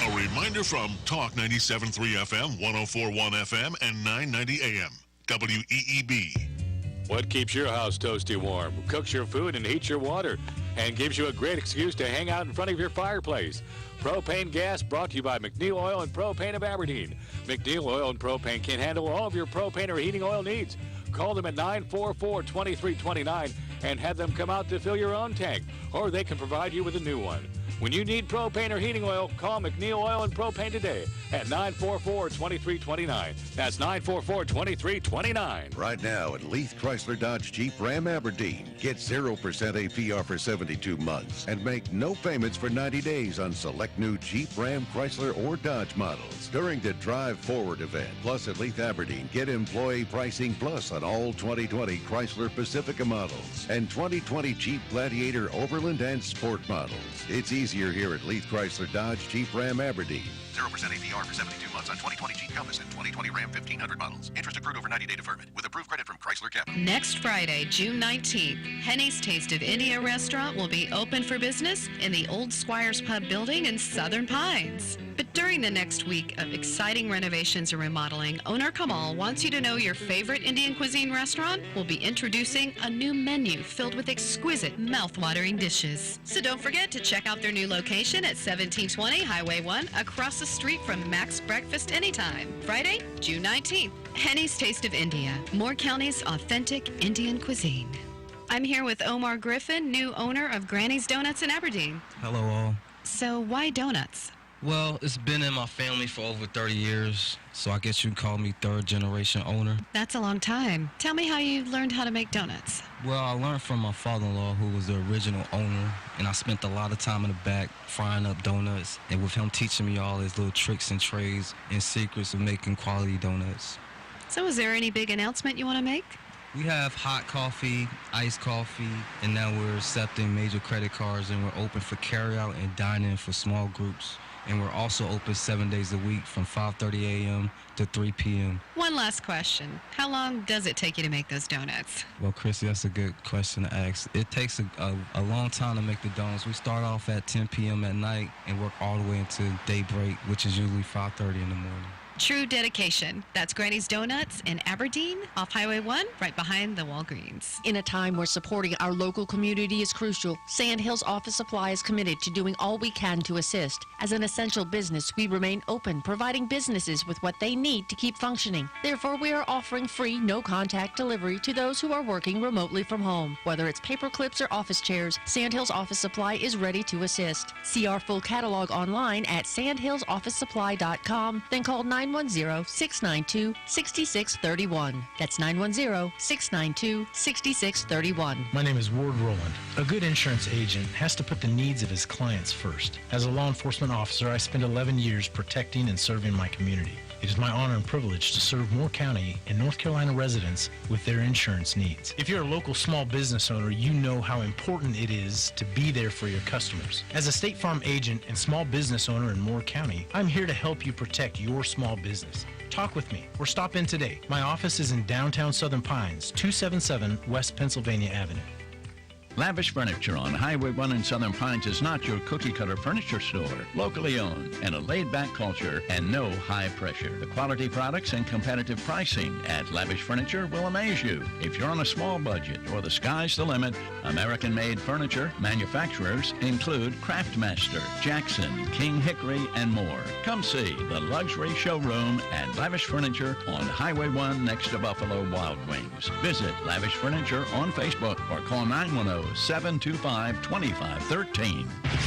[SPEAKER 4] A reminder from Talk 97.3 FM, 104.1 FM, and 990 AM. WEEB.
[SPEAKER 6] What keeps your house toasty warm, cooks your food and heats your water, and gives you a great excuse to hang out in front of your fireplace? Propane gas brought to you by McNeil Oil and Propane of Aberdeen. McNeil Oil and Propane can handle all of your propane or heating oil needs. Call them at 944-2329 and have them come out to fill your own tank, or they can provide you with a new one. When you need propane or heating oil, call McNeil Oil and Propane today at 944-2329. That's 944-2329.
[SPEAKER 9] Right now at Leith Chrysler Dodge Jeep Ram Aberdeen. Get 0% APR for 72 months and make no payments for 90 days on select new Jeep, Ram, Chrysler, or Dodge models during the Drive Forward event. Plus at Leith Aberdeen, get employee pricing plus on all 2020 Chrysler Pacifica models and 2020 Jeep Gladiator Overland and Sport models. It's easier here at Leith Chrysler Dodge Jeep Ram Aberdeen.
[SPEAKER 24] 0% APR for 72 months on 2020 Jeep Compass and 2020 Ram 1500 models. Interest accrued over 90-day deferment with approved credit from Chrysler Capital.
[SPEAKER 25] Next Friday, June 19th, Henny's Taste of India restaurant will be open for business in the Old Squires Pub building in Southern Pines. But during the next week of exciting renovations and remodeling, owner Kamal wants you to know your favorite Indian cuisine restaurant will be introducing a new menu filled with exquisite, mouth-watering dishes. So don't forget to check out their new location at 1720 Highway 1 across the street from Mac's Breakfast Anytime. Friday, June 19th. Henny's Taste of India, Moore County's authentic Indian cuisine. I'm here with Omar Griffin, new owner of Granny's Donuts in Aberdeen.
[SPEAKER 26] Hello all.
[SPEAKER 25] So why donuts?
[SPEAKER 26] Well, it's been in my family for over 30 years, so I guess you can call me third generation owner.
[SPEAKER 25] That's a long time. Tell me how you learned how to make donuts.
[SPEAKER 26] Well, I learned from my father-in-law, who was the original owner, and I spent a lot of time in the back frying up donuts, and with him teaching me all his little tricks and trades and secrets of making quality donuts.
[SPEAKER 25] So is there any big announcement you want to make?
[SPEAKER 26] We have hot coffee, iced coffee, and now we're accepting major credit cards, and we're open for carryout and dine-in for small groups. And we're also open 7 days a week from 5:30 a.m. to 3 p.m.
[SPEAKER 25] One last question. How long does it take you to make those donuts?
[SPEAKER 26] Well, Chrissy, that's a good question to ask. It takes a long time to make the donuts. We start off at 10 p.m. at night and work all the way into daybreak, which is usually 5:30 in the morning.
[SPEAKER 25] True dedication. That's Granny's Donuts in Aberdeen, off Highway 1, right behind the Walgreens.
[SPEAKER 27] In a time where supporting our local community is crucial, Sandhills Office Supply is committed to doing all we can to assist. As an essential business, we remain open, providing businesses with what they need to keep functioning. Therefore, we are offering free, no-contact delivery to those who are working remotely from home. Whether it's paper clips or office chairs, Sandhills Office Supply is ready to assist. See our full catalog online at sandhillsofficesupply.com, then call 910-692-6631. That's 910-692-6631.
[SPEAKER 28] My name is Ward Rowland. A good insurance agent has to put the needs of his clients first. As a law enforcement officer, I spent 11 years protecting and serving my community. It is my honor and privilege to serve Moore County and North Carolina residents with their insurance needs. If you're a local small business owner, you know how important it is to be there for your customers. As a State Farm agent and small business owner in Moore County, I'm here to help you protect your small business. Talk with me or stop in today. My office is in downtown Southern Pines, 277 West Pennsylvania Avenue.
[SPEAKER 29] Lavish Furniture on Highway 1 in Southern Pines is not your cookie-cutter furniture store. Locally owned and a laid-back culture and no high pressure. The quality products and competitive pricing at Lavish Furniture will amaze you. If you're on a small budget or the sky's the limit, American-made furniture manufacturers include Craftmaster, Jackson, King Hickory, and more. Come see the luxury showroom at Lavish Furniture on Highway 1 next to Buffalo Wild Wings. Visit Lavish Furniture on Facebook or call 910-725-2513.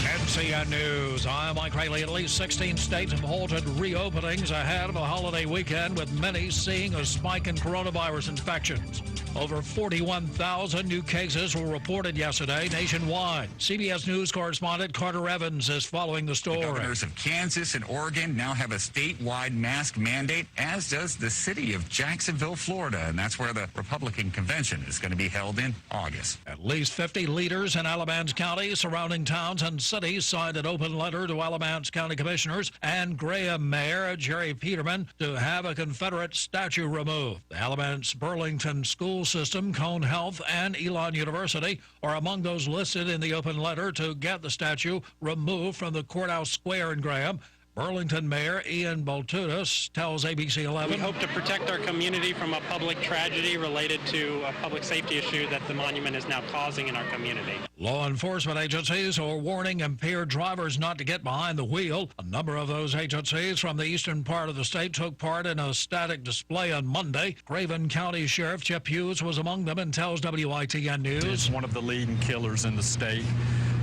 [SPEAKER 30] NCN News. I'm Mike Rayleigh. At least 16 states have halted reopenings ahead of a holiday weekend, with many seeing a spike in coronavirus infections. Over 41,000 new cases were reported yesterday nationwide. CBS News correspondent Carter Evans is following the story.
[SPEAKER 31] The governors of Kansas and Oregon now have a statewide mask mandate, as does the city of Jacksonville, Florida, and that's where the Republican convention is going to be held in August.
[SPEAKER 30] At least 50 leaders in Alamance County, surrounding towns and cities, signed an open letter to Alamance County Commissioners and Graham Mayor Jerry Peterman to have a Confederate statue removed. The Alamance Burlington School System, Cone Health, and Elon University are among those listed in the open letter to get the statue removed from the courthouse square in Graham. Burlington Mayor Ian Baltutis tells ABC 11.
[SPEAKER 1] We hope to protect our community from a public tragedy related to a public safety issue that the monument is now causing in our community.
[SPEAKER 30] Law enforcement agencies are warning impaired drivers not to get behind the wheel. A number of those agencies from the eastern part of the state took part in a static display on Monday. Craven County Sheriff Chip Hughes was among them and tells WITN News.
[SPEAKER 2] It's one of the leading killers in the state,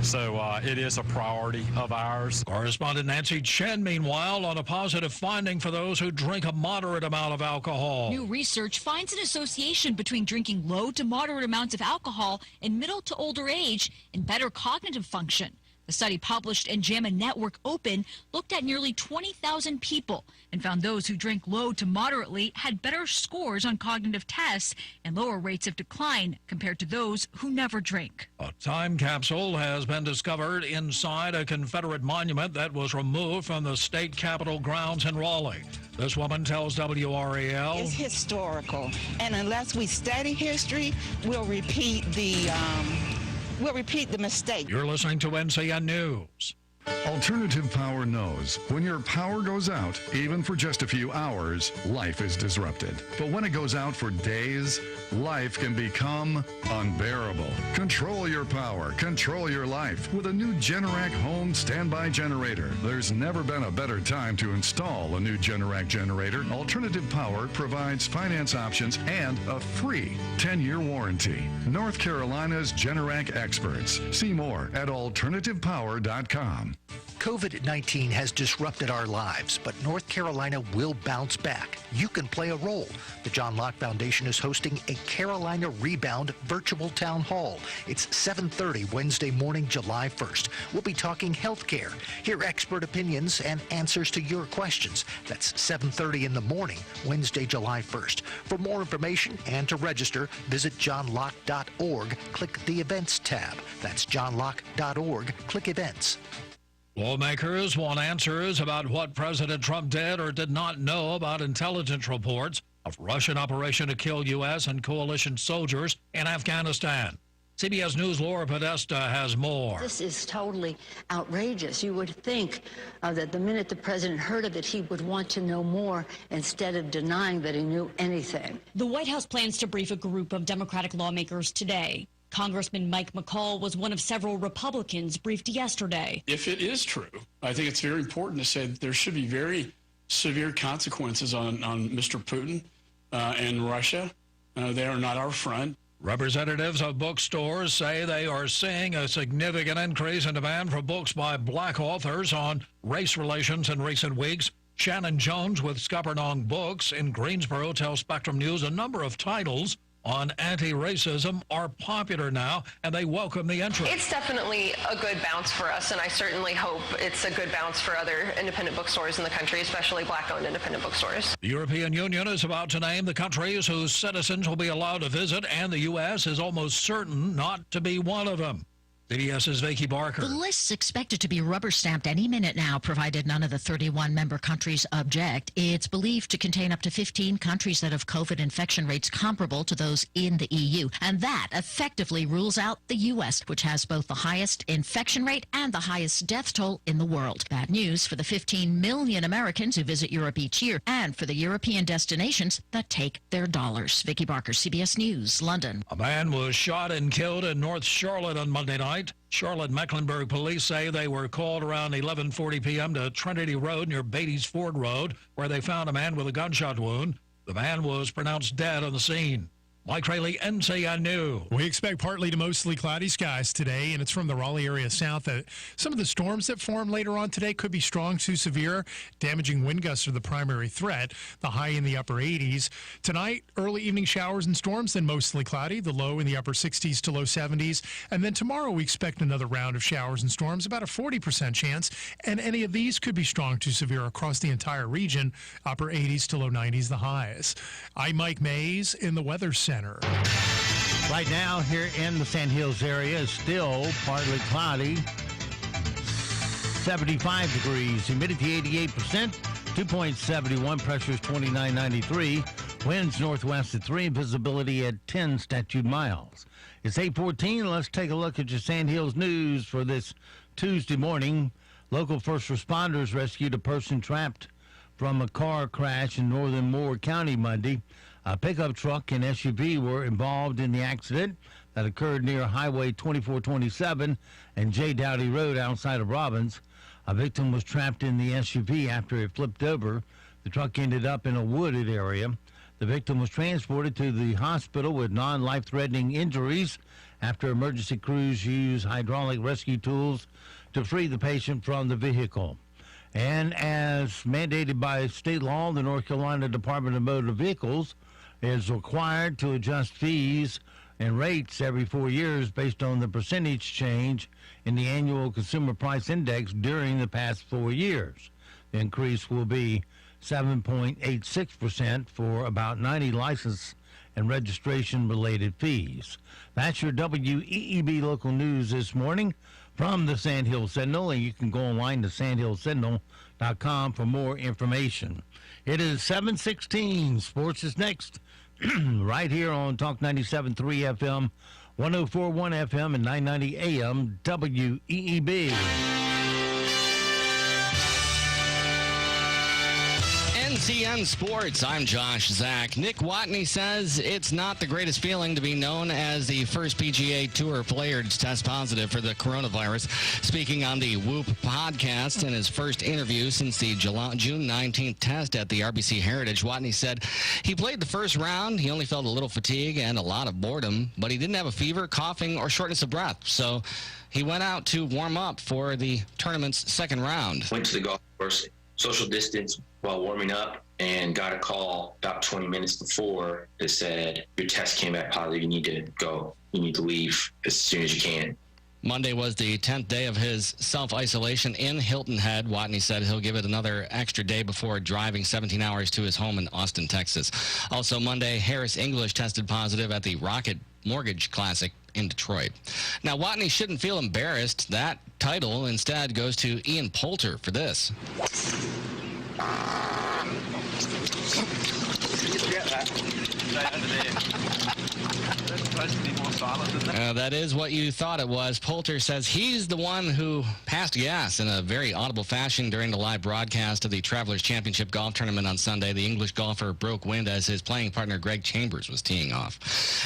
[SPEAKER 2] so it is a priority of ours.
[SPEAKER 30] Correspondent Nancy Chen, meanwhile, on a positive finding for those who drink a moderate amount of alcohol.
[SPEAKER 3] New research finds an association between drinking low to moderate amounts of alcohol in middle to older age and better cognitive function. The study published in JAMA Network Open looked at nearly 20,000 people and found those who drank low to moderately had better scores on cognitive tests and lower rates of decline compared to those who never drink.
[SPEAKER 30] A time capsule has been discovered inside a Confederate monument that was removed from the state capitol grounds in Raleigh. This woman tells WRAL.
[SPEAKER 5] It's historical, and unless we study history, we'll repeat the mistake.
[SPEAKER 30] You're listening to NCN News.
[SPEAKER 7] Alternative Power knows when your power goes out, even for just a few hours, life is disrupted. But when it goes out for days, life can become unbearable. Control your power, control your life with a new Generac home standby generator. There's never been a better time to install a new Generac generator. Alternative Power provides finance options and a free 10-year warranty. North Carolina's Generac experts. See more at alternativepower.com.
[SPEAKER 8] COVID-19 has disrupted our lives, but North Carolina will bounce back. You can play a role. The John Locke Foundation is hosting a Carolina Rebound virtual town hall. It's 7:30 Wednesday morning, July 1st. We'll be talking healthcare, hear expert opinions and answers to your questions. That's 7:30 in the morning, Wednesday, July 1st. For more information and to register, visit johnlocke.org. Click the Events tab. That's johnlocke.org. Click Events.
[SPEAKER 30] Lawmakers want answers about what President Trump did or did not know about intelligence reports of Russian operation to kill U.S. and coalition soldiers in Afghanistan. CBS News' Laura Podesta has more.
[SPEAKER 10] This is totally outrageous. You would think that the minute the president heard of it, he would want to know more instead of denying that he knew anything.
[SPEAKER 3] The White House plans to brief a group of Democratic lawmakers today. Congressman Mike McCall was one of several Republicans briefed yesterday.
[SPEAKER 11] If it is true, I think it's very important to say that there should be very severe consequences on Mr. Putin and Russia. They are not our friend.
[SPEAKER 30] Representatives of bookstores say they are seeing a significant increase in demand for books by black authors on race relations in recent weeks. Shannon Jones with Scuppernong Books in Greensboro tells Spectrum News a number of titles on anti-racism are popular now, and they welcome the interest.
[SPEAKER 12] It's definitely a good bounce for us, and I certainly hope it's a good bounce for other independent bookstores in the country, especially black-owned independent bookstores.
[SPEAKER 30] The European Union is about to name the countries whose citizens will be allowed to visit, and the U.S. is almost certain not to be one of them. CBS's Vicki Barker.
[SPEAKER 13] The list's expected to be rubber-stamped any minute now, provided none of the 31 member countries object. It's believed to contain up to 15 countries that have COVID infection rates comparable to those in the EU. And that effectively rules out the U.S., which has both the highest infection rate and the highest death toll in the world. Bad news for the 15 million Americans who visit Europe each year, and for the European destinations that take their dollars. Vicki Barker, CBS News, London.
[SPEAKER 30] A man was shot and killed in North Charlotte on Monday night. Charlotte-Mecklenburg police say they were called around 11:40 p.m. to Trinity Road near Beatty's Ford Road, where they found a man with a gunshot wound. The man was pronounced dead on the scene. Mike Rayleigh, NCN News.
[SPEAKER 14] We expect partly to mostly cloudy skies today, and it's from the Raleigh area south that some of the storms that form later on today could be strong to severe. Damaging wind gusts are the primary threat, the high in the upper 80s. Tonight, early evening showers and storms, then mostly cloudy, the low in the upper 60s to low 70s. And then tomorrow we expect another round of showers and storms, about a 40% chance, and any of these could be strong to severe across the entire region, upper 80s to low 90s the highs. I'm Mike Mays in the Weather Center.
[SPEAKER 32] Right now here in the Sand Hills area is still partly cloudy, 75 degrees, humidity 88%, 2.71, pressure is 29.93, winds northwest at 3, visibility at 10 statute miles. It's 8:14. Let's take a look at your Sand Hills news for this Tuesday morning. Local first responders rescued a person trapped from a car crash in northern Moore County Monday. A pickup truck and SUV were involved in the accident that occurred near Highway 2427 and J. Dowdy Road outside of Robbins. A victim was trapped in the SUV after it flipped over. The truck ended up in a wooded area. The victim was transported to the hospital with non-life-threatening injuries after emergency crews used hydraulic rescue tools to free the patient from the vehicle. And as mandated by state law, the North Carolina Department of Motor Vehicles is required to adjust fees and rates every 4 years based on the percentage change in the annual consumer price index during the past 4 years. The increase will be 7.86% for about 90 license and registration-related fees. That's your WEEB local news this morning from the Sandhill Sentinel, and you can go online to sandhillsentinel.com for more information. It is 7:16. Sports is next, right here on Talk 97.3 FM, 104.1 FM, and 990 AM WEEB.
[SPEAKER 4] NCN Sports, I'm Josh Zach. Nick Watney says it's not the greatest feeling to be known as the first PGA Tour player to test positive for the coronavirus. Speaking on the WHOOP podcast in his first interview since the June 19th test at the RBC Heritage, Watney said he played the first round. He only felt a little fatigue and a lot of boredom, but he didn't have a fever, coughing, or shortness of breath. So he went out to warm up for the tournament's second round.
[SPEAKER 6] Went to the golf course, social distance while warming up, and got a call about 20 minutes before that said, your test came back positive, you need to go. You need to leave as soon as you can.
[SPEAKER 4] Monday was the 10th day of his self-isolation in Hilton Head. Watney said he'll give it another extra day before driving 17 hours to his home in Austin, Texas. Also Monday, Harris English tested positive at the Rocket Mortgage Classic in Detroit. Now, Watney shouldn't feel embarrassed. That title instead goes to Ian Poulter for this. That is what you thought it was. Poulter says he's the one who passed gas in a very audible fashion during the live broadcast of the Travelers Championship Golf Tournament on Sunday. The English golfer broke wind as his playing partner Greg Chambers was teeing off.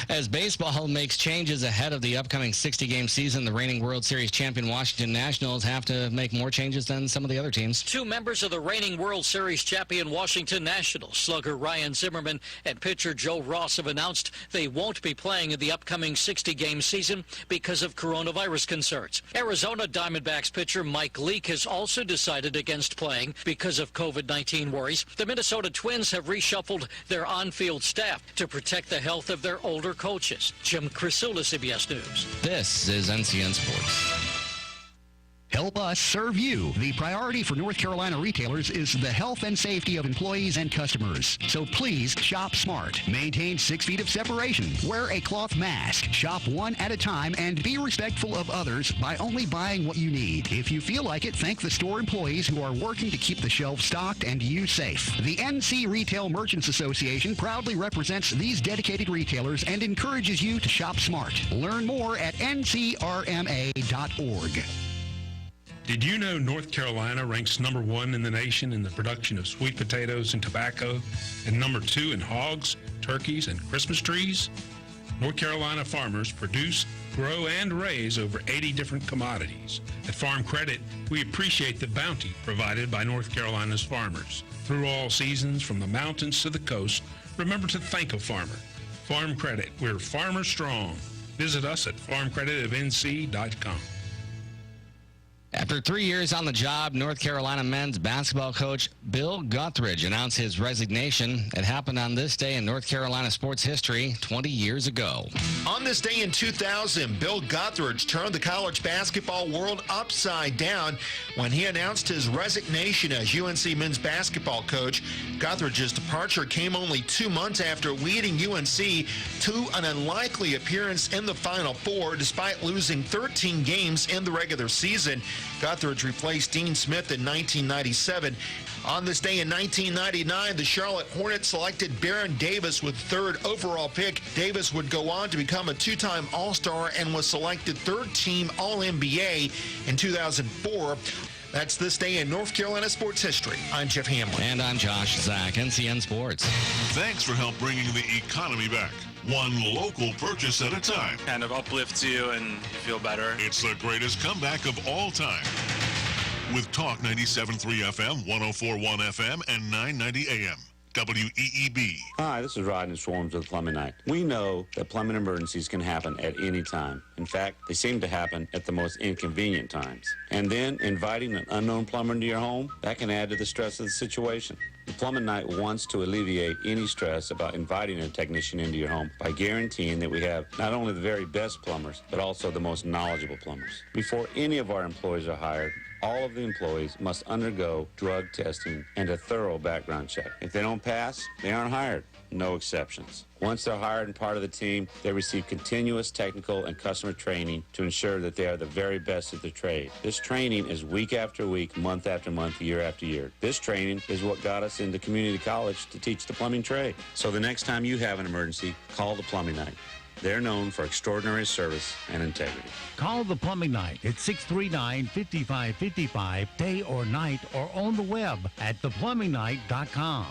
[SPEAKER 4] As baseball makes changes ahead of the upcoming 60-game season, the reigning World Series champion Washington Nationals have to make more changes than some of the other teams.
[SPEAKER 30] Two members of the reigning World Series champion Washington Nationals, slugger Ryan Zimmerman and pitcher Joe Ross, have announced they won't be playing in the upcoming 60-game season because of coronavirus concerns. Arizona Diamondbacks pitcher Mike Leake has also decided against playing because of COVID-19 worries. The Minnesota Twins have reshuffled their on-field staff to protect the health of their older coaches. Jim Crisula, CBS News.
[SPEAKER 4] This is NCN Sports.
[SPEAKER 9] Help us serve you. The priority for North Carolina retailers is the health and safety of employees and customers. So please shop smart. Maintain 6 feet of separation. Wear a cloth mask. Shop one at a time and be respectful of others by only buying what you need. If you feel like it, thank the store employees who are working to keep the shelves stocked and you safe. The NC Retail Merchants Association proudly represents these dedicated retailers and encourages you to shop smart. Learn more at ncrma.org.
[SPEAKER 15] Did you know North Carolina ranks number 1 in the nation in the production of sweet potatoes and tobacco, and number 2 in hogs, turkeys, and Christmas trees? North Carolina farmers produce, grow, and raise over 80 different commodities. At Farm Credit, we appreciate the bounty provided by North Carolina's farmers. Through all seasons, from the mountains to the coast, remember to thank a farmer. Farm Credit, we're farmer strong. Visit us at farmcreditofnc.com.
[SPEAKER 4] After 3 years on the job, North Carolina men's basketball coach Bill Guthridge announced his resignation. It happened on this day in North Carolina sports history 20 years ago.
[SPEAKER 16] On this day in 2000, Bill Guthridge turned the college basketball world upside down when he announced his resignation as UNC men's basketball coach. Guthridge's departure came only 2 months after leading UNC to an unlikely appearance in the Final Four despite losing 13 games in the regular season. Guthridge replaced Dean Smith in 1997. On this day in 1999, the Charlotte Hornets selected Baron Davis with 3rd overall pick. Davis would go on to become a 2-time All-Star and was selected 3rd team All-NBA in 2004. That's this day in North Carolina sports history. I'm Jeff Hamlin.
[SPEAKER 4] And I'm Josh Zach, NCN Sports.
[SPEAKER 17] Thanks for help bringing the economy back. One local purchase at a time.
[SPEAKER 18] Kind of uplifts you and you feel better.
[SPEAKER 17] It's the greatest comeback of all time. With Talk 97.3 FM, 104.1 FM, and 990 AM. WEEB.
[SPEAKER 19] Hi, this is Rodney Swarms with Plumbing Night. We know that plumbing emergencies can happen at any time. In fact, they seem to happen at the most inconvenient times. And then inviting an unknown plumber into your home, that can add to the stress of the situation. The Plumbing Night wants to alleviate any stress about inviting a technician into your home by guaranteeing that we have not only the very best plumbers, but also the most knowledgeable plumbers. Before any of our employees are hired, all of the employees must undergo drug testing and a thorough background check. If they don't pass, they aren't hired. No exceptions. Once they're hired and part of the team, they receive continuous technical and customer training to ensure that they are the very best at their trade. This training is week after week, month after month, year after year. This training is what got us into community college to teach the plumbing trade. So the next time you have an emergency, call the Plumbing Night. They're known for extraordinary service and integrity.
[SPEAKER 32] Call the Plumbing Night at 639-5555, day or night, or on the web at theplumbingnight.com.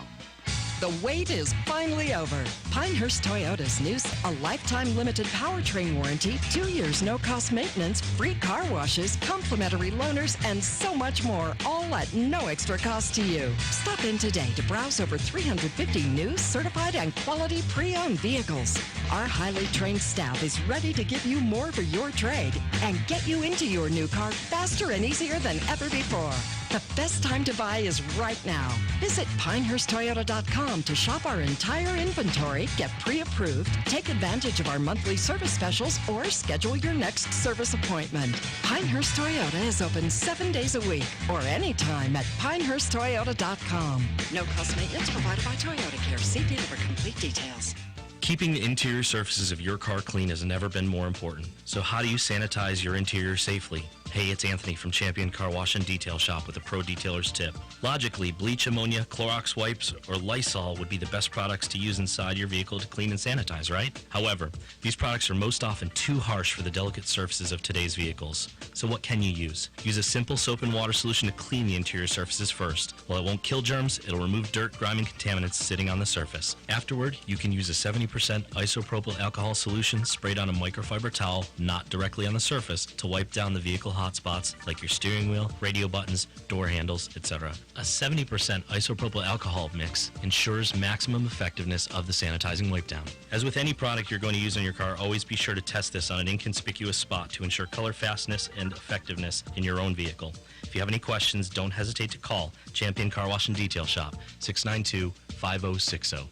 [SPEAKER 20] The wait is finally over. Pinehurst Toyota's new a lifetime limited powertrain warranty, 2 years no-cost maintenance, free car washes, complimentary loaners, and so much more, all at no extra cost to you. Stop in today to browse over 350 new, certified, and quality pre-owned vehicles. Our highly trained staff is ready to give you more for your trade and get you into your new car faster and easier than ever before. The best time to buy is right now. Visit PinehurstToyota.com to shop our entire inventory, get pre-approved, take advantage of our monthly service specials, or schedule your next service appointment. Pinehurst Toyota is open 7 days a week or anytime at PinehurstToyota.com. No cost maintenance provided by Toyota Care. See dealer for complete details.
[SPEAKER 21] Keeping the interior surfaces of your car clean has never been more important. So how do you sanitize your interior safely? Hey, it's Anthony from Champion Car Wash and Detail Shop with a pro detailer's tip. Logically, bleach, ammonia, Clorox wipes, or Lysol would be the best products to use inside your vehicle to clean and sanitize, right? However, these products are most often too harsh for the delicate surfaces of today's vehicles. So what can you use? Use a simple soap and water solution to clean the interior surfaces first. While it won't kill germs, it'll remove dirt, grime, and contaminants sitting on the surface. Afterward, you can use a 70% isopropyl alcohol solution sprayed on a microfiber towel, not directly on the surface, to wipe down the vehicle hot spots like your steering wheel, radio buttons, door handles, etc. A 70% isopropyl alcohol mix ensures maximum effectiveness of the sanitizing wipe down. As with any product you're going to use on your car, always be sure to test this on an inconspicuous spot to ensure color fastness and effectiveness in your own vehicle. If you have any questions, don't hesitate to call Champion Car Wash and Detail Shop, 692-5060.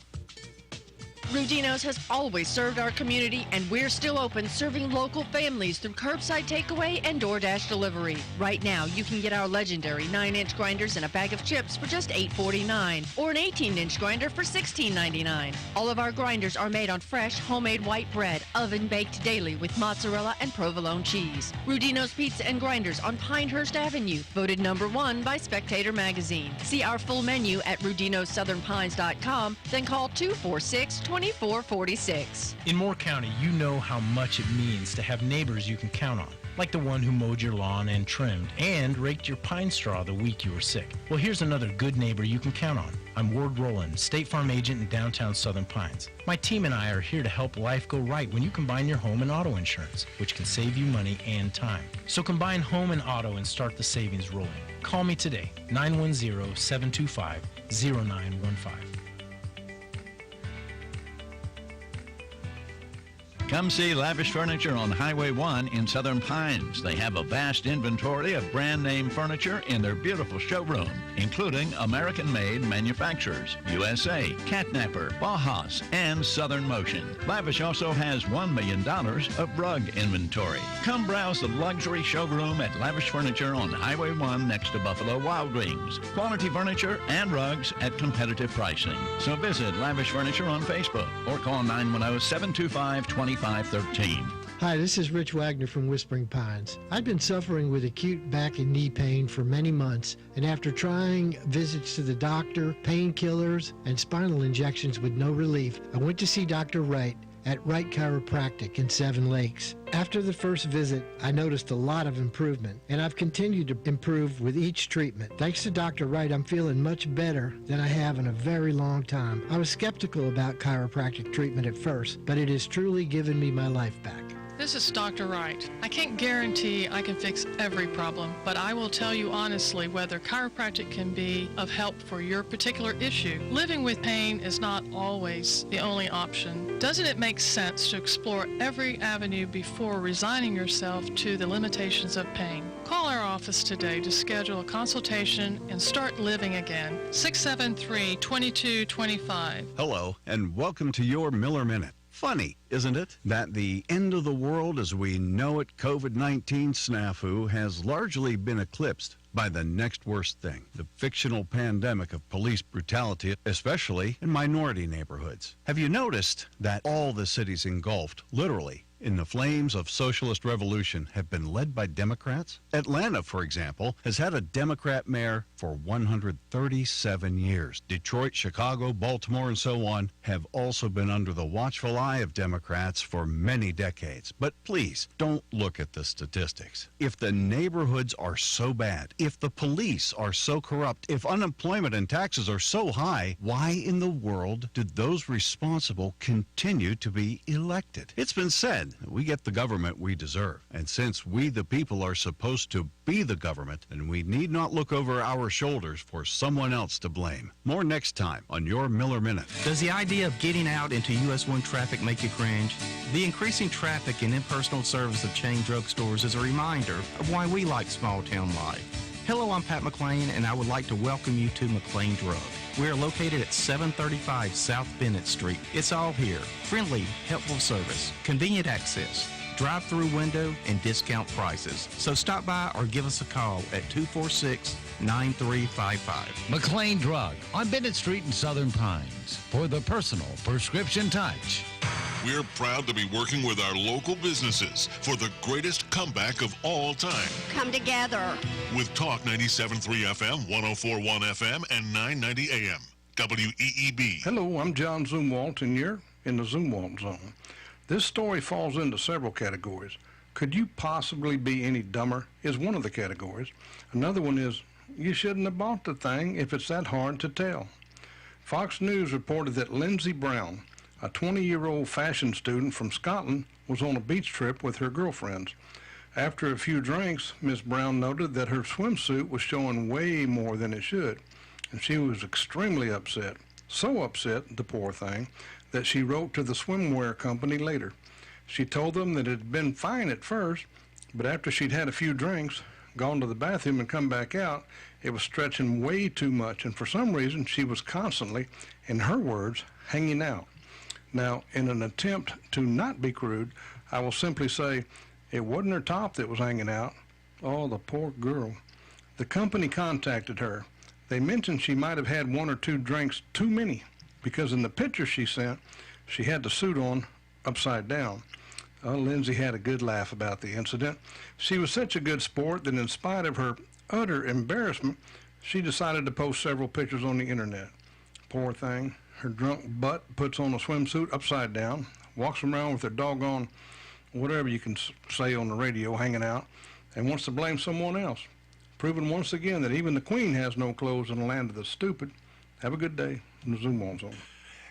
[SPEAKER 22] Rudino's has always served our community, and we're still open serving local families through curbside takeaway and DoorDash delivery. Right now, you can get our legendary 9-inch grinders and a bag of chips for just $8.49, or an 18-inch grinder for $16.99. All of our grinders are made on fresh, homemade white bread, oven-baked daily with mozzarella and provolone cheese. Rudino's Pizza and Grinders on Pinehurst Avenue, voted #1 by Spectator Magazine. See our full menu at rudinosouthernpines.com, then call 246-2446.
[SPEAKER 23] In Moore County, you know how much it means to have neighbors you can count on, like the one who mowed your lawn and trimmed and raked your pine straw the week you were sick. Well, here's another good neighbor you can count on. I'm Ward Rowland, State Farm Agent in downtown Southern Pines. My team and I are here to help life go right when you combine your home and auto insurance, which can save you money and time. So combine home and auto and start the savings rolling. Call me today, 910-725-0915.
[SPEAKER 29] Come see Lavish Furniture on Highway 1 in Southern Pines. They have a vast inventory of brand name furniture in their beautiful showroom, including American-made manufacturers, USA, Catnapper, Bauhaus, and Southern Motion. Lavish also has $1 million of rug inventory. Come browse the luxury showroom at Lavish Furniture on Highway 1 next to Buffalo Wild Wings. Quality furniture and rugs at competitive pricing. So visit Lavish Furniture on Facebook or call 910-725-2513.
[SPEAKER 24] Hi, this is Rich Wagner from Whispering Pines. I've been suffering with acute back and knee pain for many months, and after trying visits to the doctor, painkillers, and spinal injections with no relief, I went to see Dr. Wright at Wright Chiropractic in Seven Lakes. After the first visit, I noticed a lot of improvement, and I've continued to improve with each treatment. Thanks to Dr. Wright, I'm feeling much better than I have in a very long time. I was skeptical about chiropractic treatment at first, but it has truly given me my life back.
[SPEAKER 1] This is Dr. Wright. I can't guarantee I can fix every problem, but I will tell you honestly whether chiropractic can be of help for your particular issue. Living with pain is not always the only option. Doesn't it make sense to explore every avenue before resigning yourself to the limitations of pain? Call our office today to schedule a consultation and start living again. 673-2225.
[SPEAKER 2] Hello, and welcome to your Miller Minute. Funny, isn't it, that the end of the world as we know it, COVID-19 snafu, has largely been eclipsed by the next worst thing, the fictional pandemic of police brutality, especially in minority neighborhoods. Have you noticed that all the cities engulfed, literally, in the flames of socialist revolution have been led by Democrats? Atlanta, for example, has had a Democrat mayor for 137 years. Detroit, Chicago, Baltimore, and so on have also been under the watchful eye of Democrats for many decades. But please, don't look at the statistics. If the neighborhoods are so bad, if the police are so corrupt, if unemployment and taxes are so high, why in the world did those responsible continue to be elected? It's been said we get the government we deserve. And since we the people are supposed to be the government, then we need not look over our shoulders for someone else to blame. More next time on your Miller Minute.
[SPEAKER 21] Does the idea of getting out into US 1 traffic make you cringe? The increasing traffic and impersonal service of chain drugstores is a reminder of why we like small town life. Hello, I'm Pat McLean, and I would like to welcome you to McLean Drug. We are located at 735 South Bennett Street. It's all here. Friendly, helpful service, convenient access, drive-through window, and discount prices. So stop by or give us a call at 246-9355.
[SPEAKER 3] McLean Drug on Bennett Street in Southern Pines for the personal prescription touch.
[SPEAKER 17] We're proud to be working with our local businesses for the greatest comeback of all time.
[SPEAKER 5] Come together.
[SPEAKER 17] With Talk 97.3 FM, 104.1 FM, and 990 AM. WEEB.
[SPEAKER 7] Hello, I'm John Zumwalt, and you're in the Zumwalt Zone. This story falls into several categories. Could you possibly be any dumber is one of the categories. Another one is, you shouldn't have bought the thing if it's that hard to tell. Fox News reported that Lindsay Brown, a 20-year-old fashion student from Scotland, was on a beach trip with her girlfriends. After a few drinks, Miss Brown noted that her swimsuit was showing way more than it should, and she was extremely upset. So upset, the poor thing, that she wrote to the swimwear company later. She told them that it had been fine at first, but after she'd had a few drinks, gone to the bathroom and come back out, it was stretching way too much, and for some reason she was constantly, in her words, hanging out. Now, in an attempt to not be crude, I will simply say it wasn't her top that was hanging out. Oh, the poor girl. The company contacted her. They mentioned she might have had one or two drinks too many, because in the picture she sent, she had the suit on upside down. Lindsay had a good laugh about the incident. She was such a good sport that in spite of her utter embarrassment, she decided to post several pictures on the internet. Poor thing. Her drunk butt puts on a swimsuit upside down, walks around with her doggone whatever you can say on the radio hanging out, and wants to blame someone else, proving once again that even the Queen has no clothes in the land of the stupid. Have a good day. The Zoom Zone.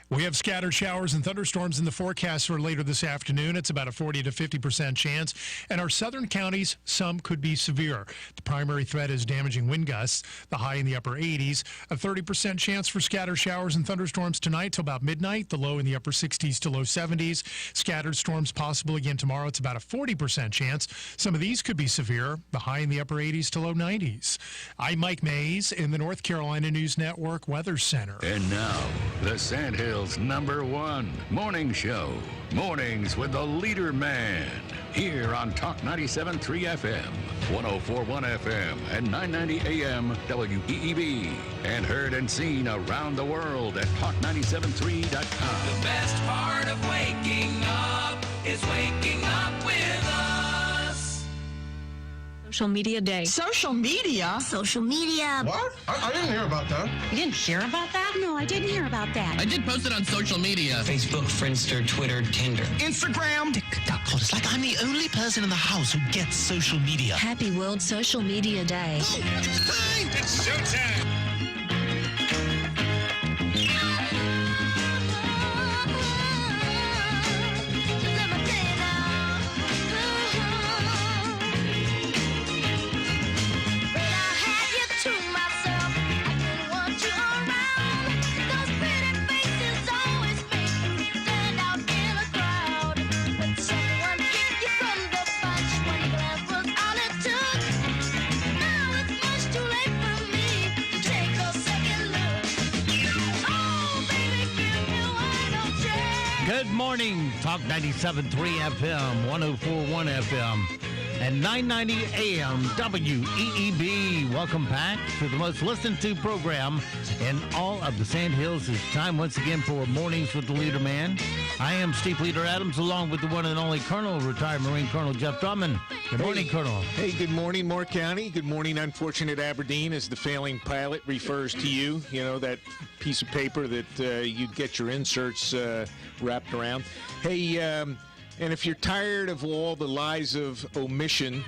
[SPEAKER 14] We have scattered showers and thunderstorms in the forecast for later this afternoon. It's about a 40 to 50% chance. And our southern counties, some could be severe. The primary threat is damaging wind gusts, the high in the upper 80s. A 30% chance for scattered showers and thunderstorms tonight till about midnight, the low in the upper 60s to low 70s. Scattered storms possible again tomorrow. It's about a 40% chance. Some of these could be severe, the high in the upper 80s to low 90s. I'm Mike Mays in the North Carolina News Network Weather Center.
[SPEAKER 3] And now, the Sandhills #1 morning show. Mornings with the leader man. Here on Talk 97.3 FM, 104.1 FM, and 990 AM WEEB. And heard and seen around the world at talk973.com.
[SPEAKER 8] The best part of waking up is waking up with us.
[SPEAKER 5] Social Media Day.
[SPEAKER 6] Social media?
[SPEAKER 5] Social media.
[SPEAKER 6] What? I didn't hear about that.
[SPEAKER 5] You didn't hear about that? No, I didn't hear about that.
[SPEAKER 8] I did post it on social media.
[SPEAKER 10] Facebook, Friendster, Twitter, Tinder.
[SPEAKER 6] Instagram.
[SPEAKER 10] TikTok. It's like I'm the only person in the house who gets social media.
[SPEAKER 5] Happy World Social Media Day.
[SPEAKER 10] Oh, it's time! It's showtime!
[SPEAKER 32] Good morning, Talk 97.3 FM, 104.1 FM, and 990 AM WEEB. Welcome back to the most listened to program in all of the Sand Hills. It's time once again for Mornings with the Leader Man. I am Steve Leader Adams, along with the one and only Colonel, retired Marine Colonel Jeff Drummond. Good morning, Colonel.
[SPEAKER 11] Hey, good morning, Moore County. Good morning, unfortunate Aberdeen, as the failing pilot refers to you. You know, that piece of paper that you'd get your inserts wrapped around. Hey, and if you're tired of all the lies of omission,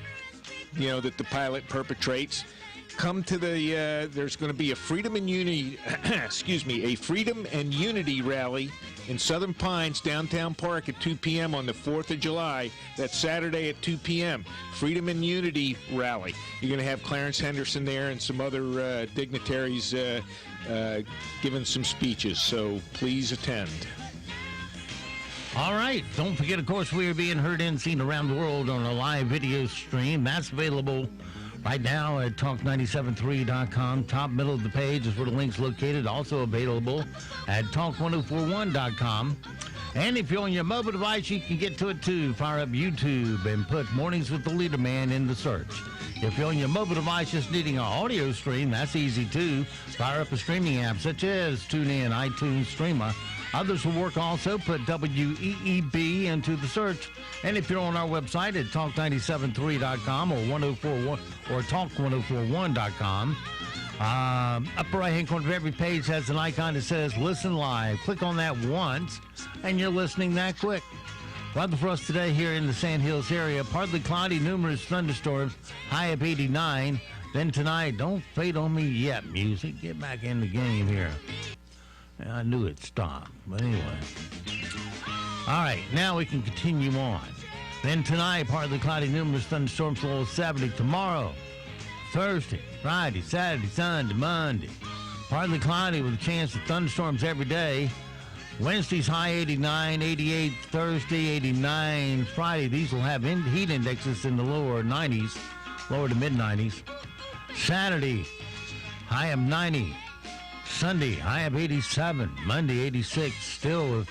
[SPEAKER 11] you know, that the pilot perpetrates, come to the, there's going to be a Freedom and Unity, a Freedom and Unity rally in Southern Pines, Downtown Park at 2 p.m. on the 4th of July. That's Saturday at 2 p.m. Freedom and Unity rally. You're going to have Clarence Henderson there and some other dignitaries giving some speeches, so please attend.
[SPEAKER 32] All right. Don't forget, of course, we are being heard and seen around the world on a live video stream. That's available right now at talk973.com. Top middle of the page is where the link's located. Also available at talk1041.com. And if you're on your mobile device, you can get to it too. Fire up YouTube and put Mornings with the Leader Man in the search. If you're on your mobile device just needing an audio stream, that's easy too. Fire up a streaming app such as TuneIn, iTunes, Streamer. Others will work also. Put WEEB into the search. And if you're on our website at talk973.com or 1041 or talk1041.com, upper right-hand corner of every page has an icon that says Listen Live. Click on that once, and you're listening that quick. Weather for us today here in the Sand Hills area. Partly cloudy, numerous thunderstorms, high of 89. Then tonight, don't fade on me yet, music. Get back in the game here. I knew it stopped, but anyway. All right, now we can continue on. Then tonight, partly cloudy, numerous thunderstorms, low of 70. Tomorrow, Thursday, Friday, Saturday, Sunday, Monday, partly cloudy with a chance of thunderstorms every day. Wednesday's high 89, 88 Thursday, 89 Friday. These will have heat indexes in the lower 90s, lower to mid-90s. Saturday, high of 90. Sunday, high of 87. Monday, 86. Still with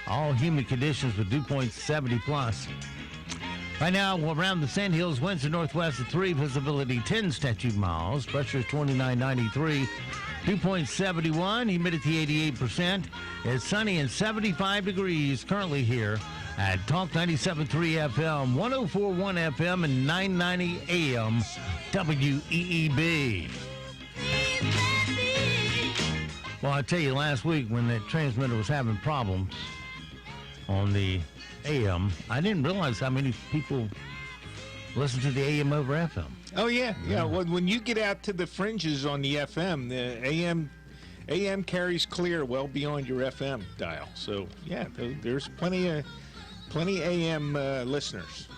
[SPEAKER 32] all humid conditions with dew points 70 plus. Right now, around the Sand Hills, winds are northwest at 3, visibility 10 statute miles. Pressure is 2993. Dew point 71, humidity 88%. It's sunny and 75 degrees currently here at Talk 97.3 FM, 104.1 FM, and 990 AM WEEB. Well, I tell you, last week when the transmitter was having problems on the AM, I didn't realize how many people listen to the AM over FM.
[SPEAKER 11] Oh, yeah. Yeah. Well, when you get out to the fringes on the FM, the AM carries clear well beyond your FM dial. So, yeah, there's plenty AM listeners.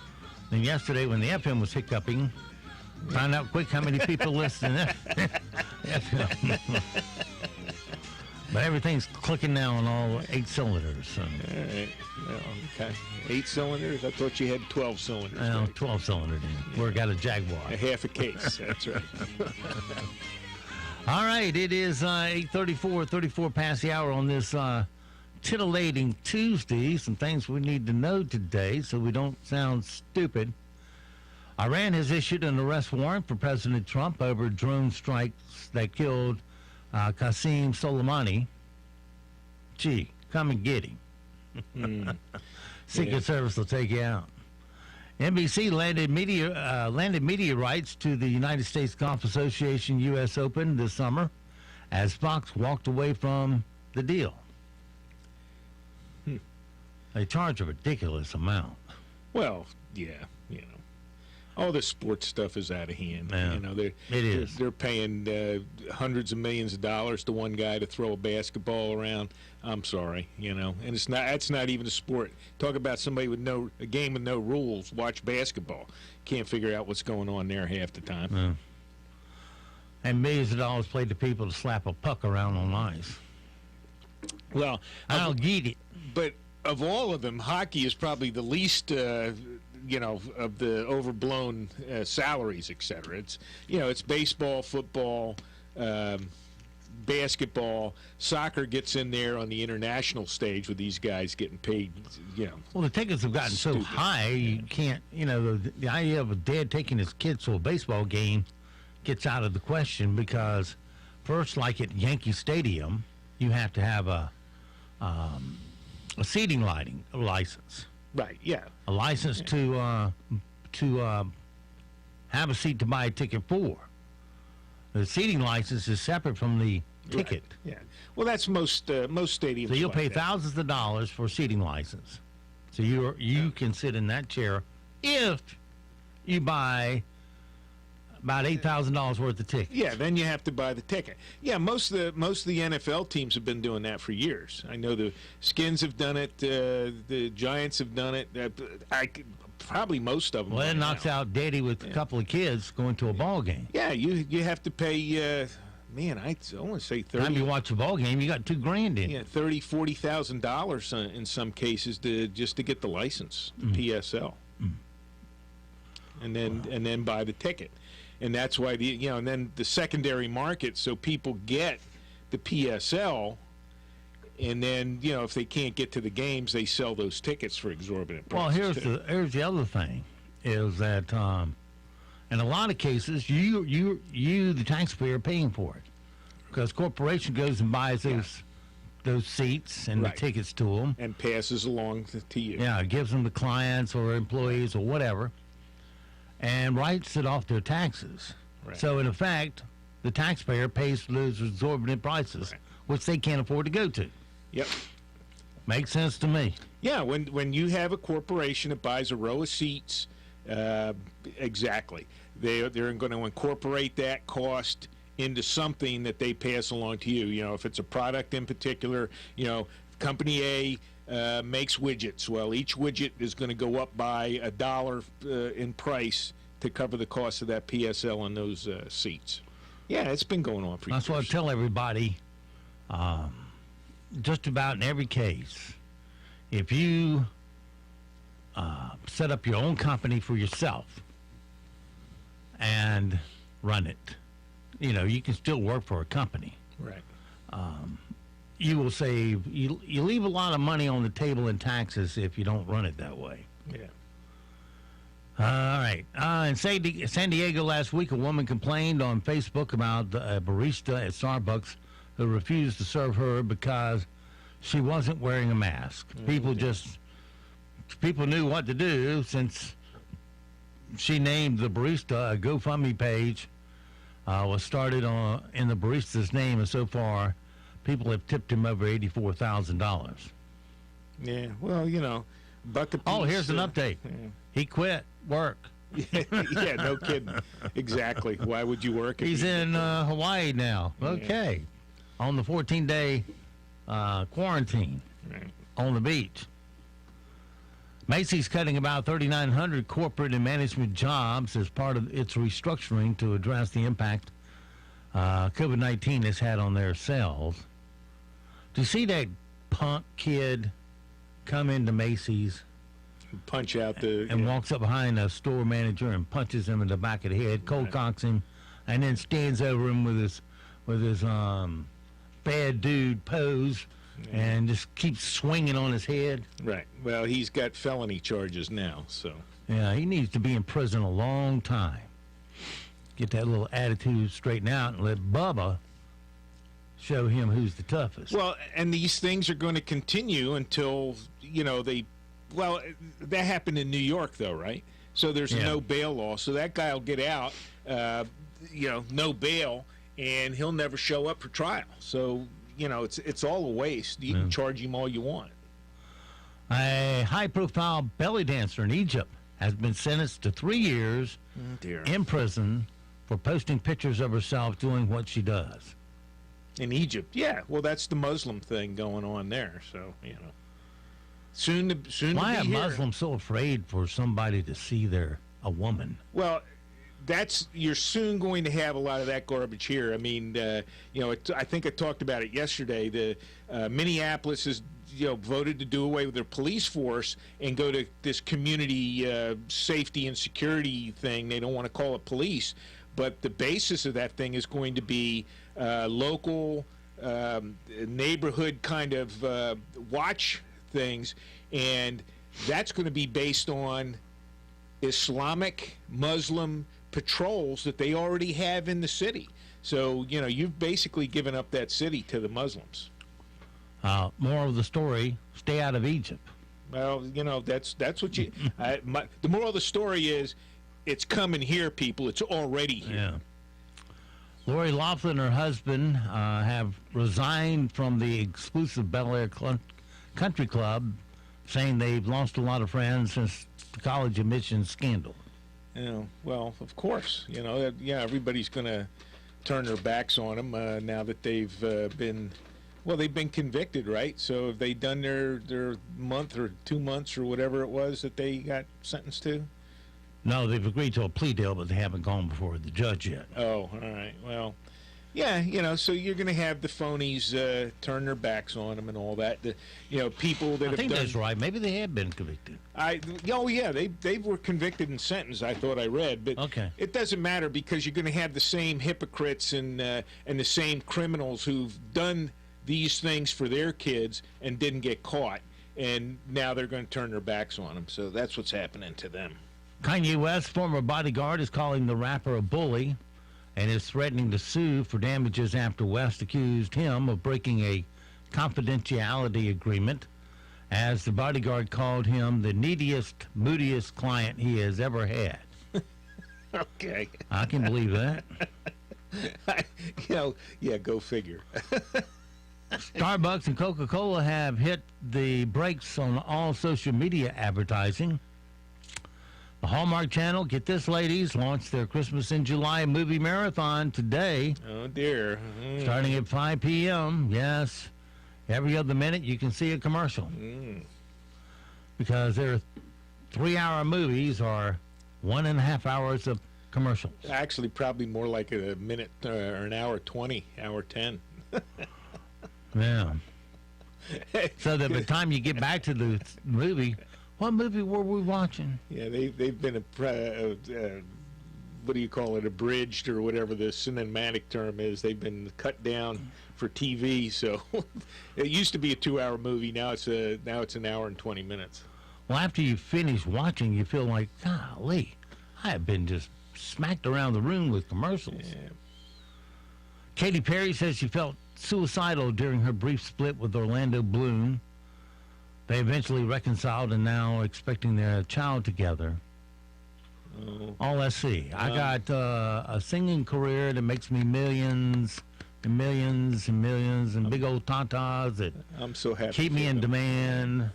[SPEAKER 32] And yesterday when the FM was hiccuping, found out quick how many people listen to FM. But everything's clicking now on all 8 cylinders. So.
[SPEAKER 11] All right. Well, okay. 8 cylinders? I thought you had 12 cylinders.
[SPEAKER 32] Well,
[SPEAKER 11] right?
[SPEAKER 32] 12 cylinder. We're got a Jaguar.
[SPEAKER 11] A half a case. That's right.
[SPEAKER 32] All right. It is 34 past the hour on this titillating Tuesday. Some things we need to know today so we don't sound stupid. Iran has issued an arrest warrant for President Trump over drone strikes that killed Qasem Soleimani. Gee, come and get him. Secret Service will take you out. NBC landed media rights to the United States Golf Association U.S. Open this summer as Fox walked away from the deal. They charge a ridiculous amount.
[SPEAKER 11] Well, yeah, all the sports stuff is out of hand.
[SPEAKER 32] Yeah,
[SPEAKER 11] They're paying hundreds of millions of dollars to one guy to throw a basketball around. I'm sorry, and that's not even a sport. Talk about somebody with a game with no rules. Watch basketball. Can't figure out what's going on there half the time.
[SPEAKER 32] Yeah. And millions of dollars paid to people to slap a puck around on ice.
[SPEAKER 11] Well,
[SPEAKER 32] I don't get it.
[SPEAKER 11] But of all of them, hockey is probably the least, of the overblown salaries, etc. It's baseball, football, basketball. Soccer gets in there on the international stage with these guys getting paid,
[SPEAKER 32] Well, the tickets have gotten so high, you can't, the idea of a dad taking his kids to a baseball game gets out of the question because first, like at Yankee Stadium, you have to have a seating license.
[SPEAKER 11] Right, yeah.
[SPEAKER 32] A license to have a seat to buy a ticket for. The seating license is separate from the ticket.
[SPEAKER 11] Right. Yeah. Well, that's most stadiums.
[SPEAKER 32] So you'll
[SPEAKER 11] like
[SPEAKER 32] pay
[SPEAKER 11] that.
[SPEAKER 32] thousands of dollars for a seating license. So you can sit in that chair if you buy about $8,000 worth of tickets.
[SPEAKER 11] Yeah, then you have to buy the ticket. Yeah, most of the NFL teams have been doing that for years. I know the Skins have done it. The Giants have done it. Probably most of them.
[SPEAKER 32] Well, that knocks out Daddy with a couple of kids going to a ball game.
[SPEAKER 11] Yeah, you have to pay. Man, I want to say 30.
[SPEAKER 32] Time you watch a ball game, you got $2,000 in.
[SPEAKER 11] Yeah, $30,000-$40,000 in some cases just to get the license, the PSL, and then buy the ticket. And that's why and then the secondary market, so people get the PSL, and then if they can't get to the games, they sell those tickets for exorbitant prices.
[SPEAKER 32] Well, here's the other thing, is that in a lot of cases, you the taxpayer are paying for it, because corporation goes and buys those seats and the tickets to them
[SPEAKER 11] and passes along to you.
[SPEAKER 32] Yeah, it gives them to clients or employees or whatever, and writes it off their taxes.
[SPEAKER 11] Right.
[SPEAKER 32] So in effect, the taxpayer pays for those exorbitant prices, which they can't afford to go to.
[SPEAKER 11] Yep.
[SPEAKER 32] Makes sense to me.
[SPEAKER 11] Yeah, when you have a corporation that buys a row of seats, exactly, they're going to incorporate that cost into something that they pass along to you. If it's a product in particular, Company A makes widgets. Well, each widget is going to go up by $1 in price to cover the cost of that PSL on those seats. Yeah, it's been going on for years.
[SPEAKER 32] That's what I tell everybody. Just about in every case, if you set up your own company for yourself and run it, you can still work for a company.
[SPEAKER 11] Right.
[SPEAKER 32] You will save. You leave a lot of money on the table in taxes if you don't run it that way.
[SPEAKER 11] Yeah.
[SPEAKER 32] All right. In San Diego last week, a woman complained on Facebook about a barista at Starbucks who refused to serve her because she wasn't wearing a mask. People knew what to do since she named the barista. A GoFundMe page was started in the barista's name, and so far, people have tipped him over $84,000.
[SPEAKER 11] Yeah. Well, bucket.
[SPEAKER 32] Oh, here's an update.
[SPEAKER 11] Yeah.
[SPEAKER 32] He quit work.
[SPEAKER 11] Yeah, no kidding. Exactly. Why would you work?
[SPEAKER 32] He's in Hawaii now. Okay. On the 14-day quarantine on the beach. Macy's cutting about 3,900 corporate and management jobs as part of its restructuring to address the impact COVID-19 has had on their sales. Do you see that punk kid come into Macy's,
[SPEAKER 11] punch out
[SPEAKER 32] and walks up behind a store manager and punches him in the back of the head, cold cocks him, and then stands over him with his bad dude pose and just keeps swinging on his head?
[SPEAKER 11] Right. Well, he's got felony charges now, so.
[SPEAKER 32] Yeah, he needs to be in prison a long time. Get that little attitude straightened out and let Bubba show him who's the toughest.
[SPEAKER 11] Well, and these things are going to continue until, that happened in New York, though, right? So there's a no bail law. So that guy will get out, no bail, and he'll never show up for trial. So, it's all a waste. You can charge him all you want.
[SPEAKER 32] A high-profile belly dancer in Egypt has been sentenced to 3 years in prison for posting pictures of herself doing what she does.
[SPEAKER 11] In Egypt, yeah. Well, that's the Muslim thing going on there. So, soon to
[SPEAKER 32] Why
[SPEAKER 11] be
[SPEAKER 32] are
[SPEAKER 11] here.
[SPEAKER 32] Muslims so afraid for somebody to see a woman?
[SPEAKER 11] Well, you're soon going to have a lot of that garbage here. I mean, I think I talked about it yesterday. The Minneapolis has voted to do away with their police force and go to this community safety and security thing. They don't want to call it police, but the basis of that thing is going to be local neighborhood kind of watch things, and that's going to be based on Islamic Muslim patrols that they already have in the city. So, you've basically given up that city to the Muslims.
[SPEAKER 32] Moral of the story, stay out of Egypt.
[SPEAKER 11] Well, that's what you... the moral of the story is, it's coming here, people. It's already here.
[SPEAKER 32] Yeah. Lori Loughlin and her husband have resigned from the exclusive Bel Air Country Club, saying they've lost a lot of friends since the college admissions scandal.
[SPEAKER 11] Well, of course. Everybody's going to turn their backs on them now that they've been... Well, they've been convicted, right? So have they done their month or 2 months or whatever it was that they got sentenced to?
[SPEAKER 32] No, they've agreed to a plea deal, but they haven't gone before the judge yet.
[SPEAKER 11] Oh, all right. Well, yeah, so you're going to have the phonies turn their backs on them and all that. People that
[SPEAKER 32] I think that's right. Maybe they have been convicted.
[SPEAKER 11] They were convicted and sentenced, I thought I read. But it doesn't matter because you're going to have the same hypocrites and the same criminals who've done these things for their kids and didn't get caught, and now they're going to turn their backs on them. So that's what's happening to them.
[SPEAKER 32] Kanye West's former bodyguard is calling the rapper a bully and is threatening to sue for damages after West accused him of breaking a confidentiality agreement, as the bodyguard called him the neediest, moodiest client he has ever had.
[SPEAKER 11] Okay.
[SPEAKER 32] I can believe that.
[SPEAKER 11] Go figure.
[SPEAKER 32] Starbucks and Coca-Cola have hit the brakes on all social media advertising. The Hallmark Channel, get this, ladies, launched their Christmas in July movie marathon today.
[SPEAKER 11] Oh, dear.
[SPEAKER 32] Starting at 5 p.m., yes. Every other minute you can see a commercial. Because their 3-hour movies are 1.5 hours of commercials.
[SPEAKER 11] Actually, probably more like a minute or an hour 20, hour 10.
[SPEAKER 32] Yeah. So that by the time you get back to the movie, what movie were we watching?
[SPEAKER 11] Yeah, they've been what do you call it, abridged or whatever the cinematic term is. They've been cut down for TV. So it used to be a 2-hour movie. Now it's an hour and 20 minutes.
[SPEAKER 32] Well, after you finish watching, you feel like, golly, I have been just smacked around the room with commercials.
[SPEAKER 11] Yeah.
[SPEAKER 32] Katy Perry says she felt suicidal during her brief split with Orlando Bloom. They eventually reconciled and now expecting their child together. Oh, let's see. I got a singing career that makes me millions and millions and millions and big old tatas that
[SPEAKER 11] I'm so happy
[SPEAKER 32] keep me in demand.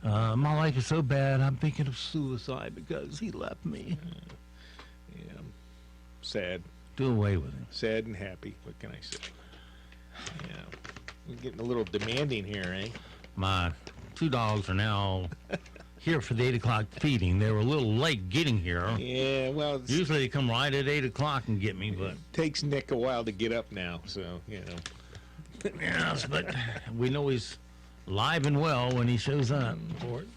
[SPEAKER 32] My life is so bad, I'm thinking of suicide because he left me.
[SPEAKER 11] Yeah. Sad.
[SPEAKER 32] Do away with him.
[SPEAKER 11] Sad and happy. What can I say? Yeah. We're getting a little demanding here, eh?
[SPEAKER 32] My 2 dogs are now here for the 8 o'clock feeding. They were a little late getting here.
[SPEAKER 11] Yeah, well...
[SPEAKER 32] Usually they come right at 8 o'clock and get me, but...
[SPEAKER 11] It takes Nick a while to get up now, so,
[SPEAKER 32] Yes, but we know he's live and well when he shows up for it.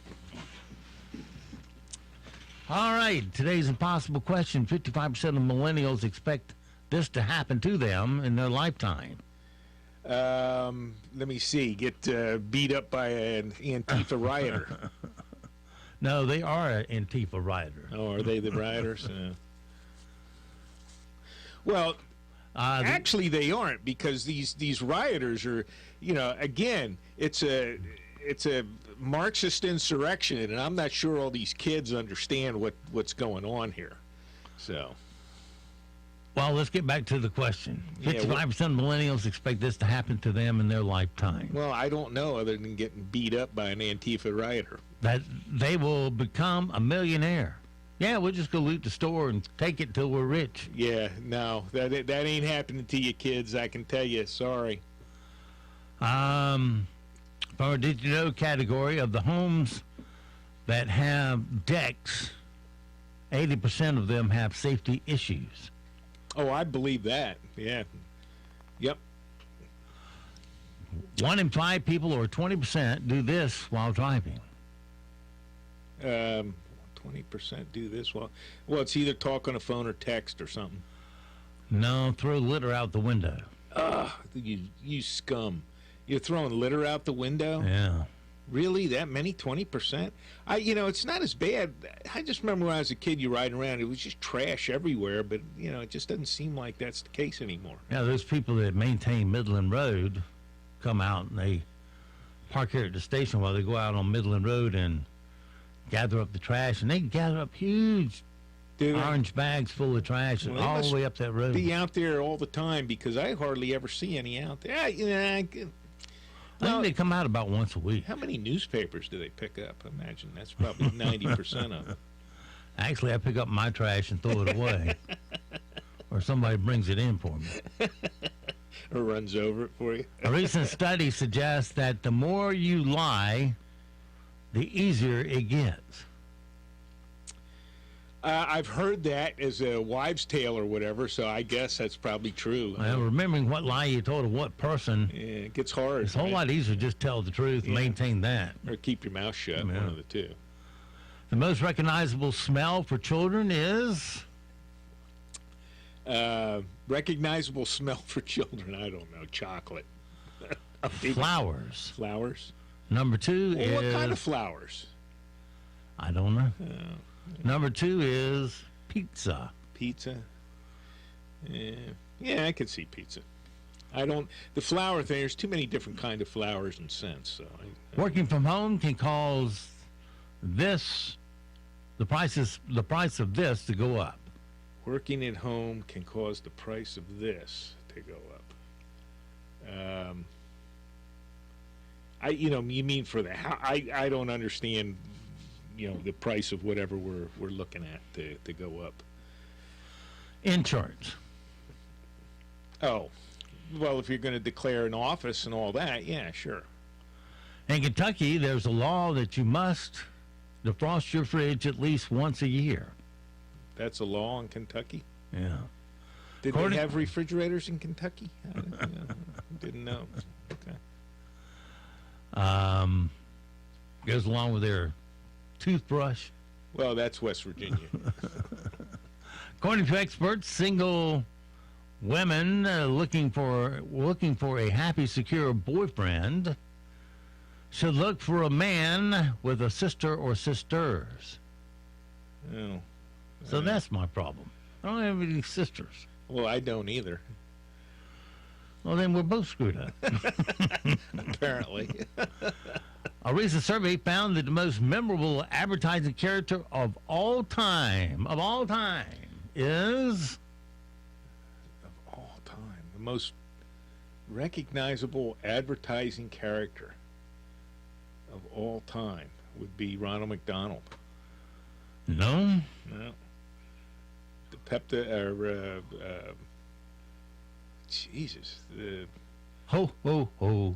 [SPEAKER 32] All right, today's impossible question. 55% of millennials expect this to happen to them in their lifetime.
[SPEAKER 11] Let me see. Get beat up by an Antifa rioter.
[SPEAKER 32] No, they are an Antifa rioter.
[SPEAKER 11] Oh, are they the rioters? Well, actually, they aren't, because these rioters are, again, it's it's a Marxist insurrection, and I'm not sure all these kids understand what's going on here. So.
[SPEAKER 32] Well, let's get back to the question. 55% of millennials expect this to happen to them in their lifetime.
[SPEAKER 11] Well, I don't know, other than getting beat up by an Antifa rioter.
[SPEAKER 32] That they will become a millionaire. Yeah, we'll just go loot the store and take it till we're rich.
[SPEAKER 11] Yeah, no, that ain't happening to you kids, I can tell you. Sorry.
[SPEAKER 32] From our Did You Know category of the homes that have decks, 80% of them have safety issues.
[SPEAKER 11] Oh, I believe that. Yeah. Yep.
[SPEAKER 32] 1 in 5 people, or 20%, do this while driving.
[SPEAKER 11] 20% do this while... Well, it's either talk on a phone or text or something.
[SPEAKER 32] No, throw litter out the window.
[SPEAKER 11] Ugh, you scum. You're throwing litter out the window?
[SPEAKER 32] Yeah.
[SPEAKER 11] Really? That many? 20%? It's not as bad. I just remember when I was a kid, you riding around, it was just trash everywhere, but, it just doesn't seem like that's the case anymore.
[SPEAKER 32] Yeah, those people that maintain Midland Road come out and they park here at the station while they go out on Midland Road and gather up the trash, and they gather up huge orange bags full of trash all the way up that road.
[SPEAKER 11] Be out there all the time, because I hardly ever see any out there. I
[SPEAKER 32] think they come out about once a week.
[SPEAKER 11] How many newspapers do they pick up? I imagine that's probably 90% of them.
[SPEAKER 32] Actually, I pick up my trash and throw it away. Or somebody brings it in for me.
[SPEAKER 11] Or runs over it for you.
[SPEAKER 32] A recent study suggests that the more you lie, the easier it gets.
[SPEAKER 11] I've heard that as a wives' tale or whatever, so I guess that's probably true.
[SPEAKER 32] Well, remembering what lie you told of what person,
[SPEAKER 11] yeah, it gets hard.
[SPEAKER 32] It's a whole lot easier to just tell the truth and maintain that.
[SPEAKER 11] Or keep your mouth shut, one of the two.
[SPEAKER 32] The most recognizable smell for children is?
[SPEAKER 11] Recognizable smell for children, I don't know, chocolate.
[SPEAKER 32] Flowers.
[SPEAKER 11] Flowers?
[SPEAKER 32] Number 2 is...
[SPEAKER 11] What kind of flowers?
[SPEAKER 32] I don't know. Number 2 is pizza.
[SPEAKER 11] Pizza? Yeah, I could see pizza. The flower thing, there's too many different kind of flowers and scents. So
[SPEAKER 32] Working from home can cause the price of this to go up.
[SPEAKER 11] Working at home can cause the price of this to go up. You mean for the house? I don't understand. The price of whatever we're looking at to go up.
[SPEAKER 32] Insurance.
[SPEAKER 11] Oh, well, if you're going to declare an office and all that, yeah, sure.
[SPEAKER 32] In Kentucky, there's a law that you must defrost your fridge at least once a year.
[SPEAKER 11] That's a law in Kentucky?
[SPEAKER 32] Yeah.
[SPEAKER 11] Did they have refrigerators in Kentucky? I didn't know. Okay.
[SPEAKER 32] Goes along with their toothbrush.
[SPEAKER 11] Well, that's West Virginia.
[SPEAKER 32] According to experts, single women looking for a happy, secure boyfriend should look for a man with a sister or sisters.
[SPEAKER 11] Oh.
[SPEAKER 32] So that's my problem. I don't have any sisters.
[SPEAKER 11] Well, I don't either.
[SPEAKER 32] Well, then we're both screwed up.
[SPEAKER 11] Apparently.
[SPEAKER 32] A recent survey found that the most memorable advertising character of all time is...
[SPEAKER 11] Of all time. The most recognizable advertising character of all time would be Ronald McDonald.
[SPEAKER 32] No.
[SPEAKER 11] No. The Jesus.
[SPEAKER 32] Ho, ho, ho.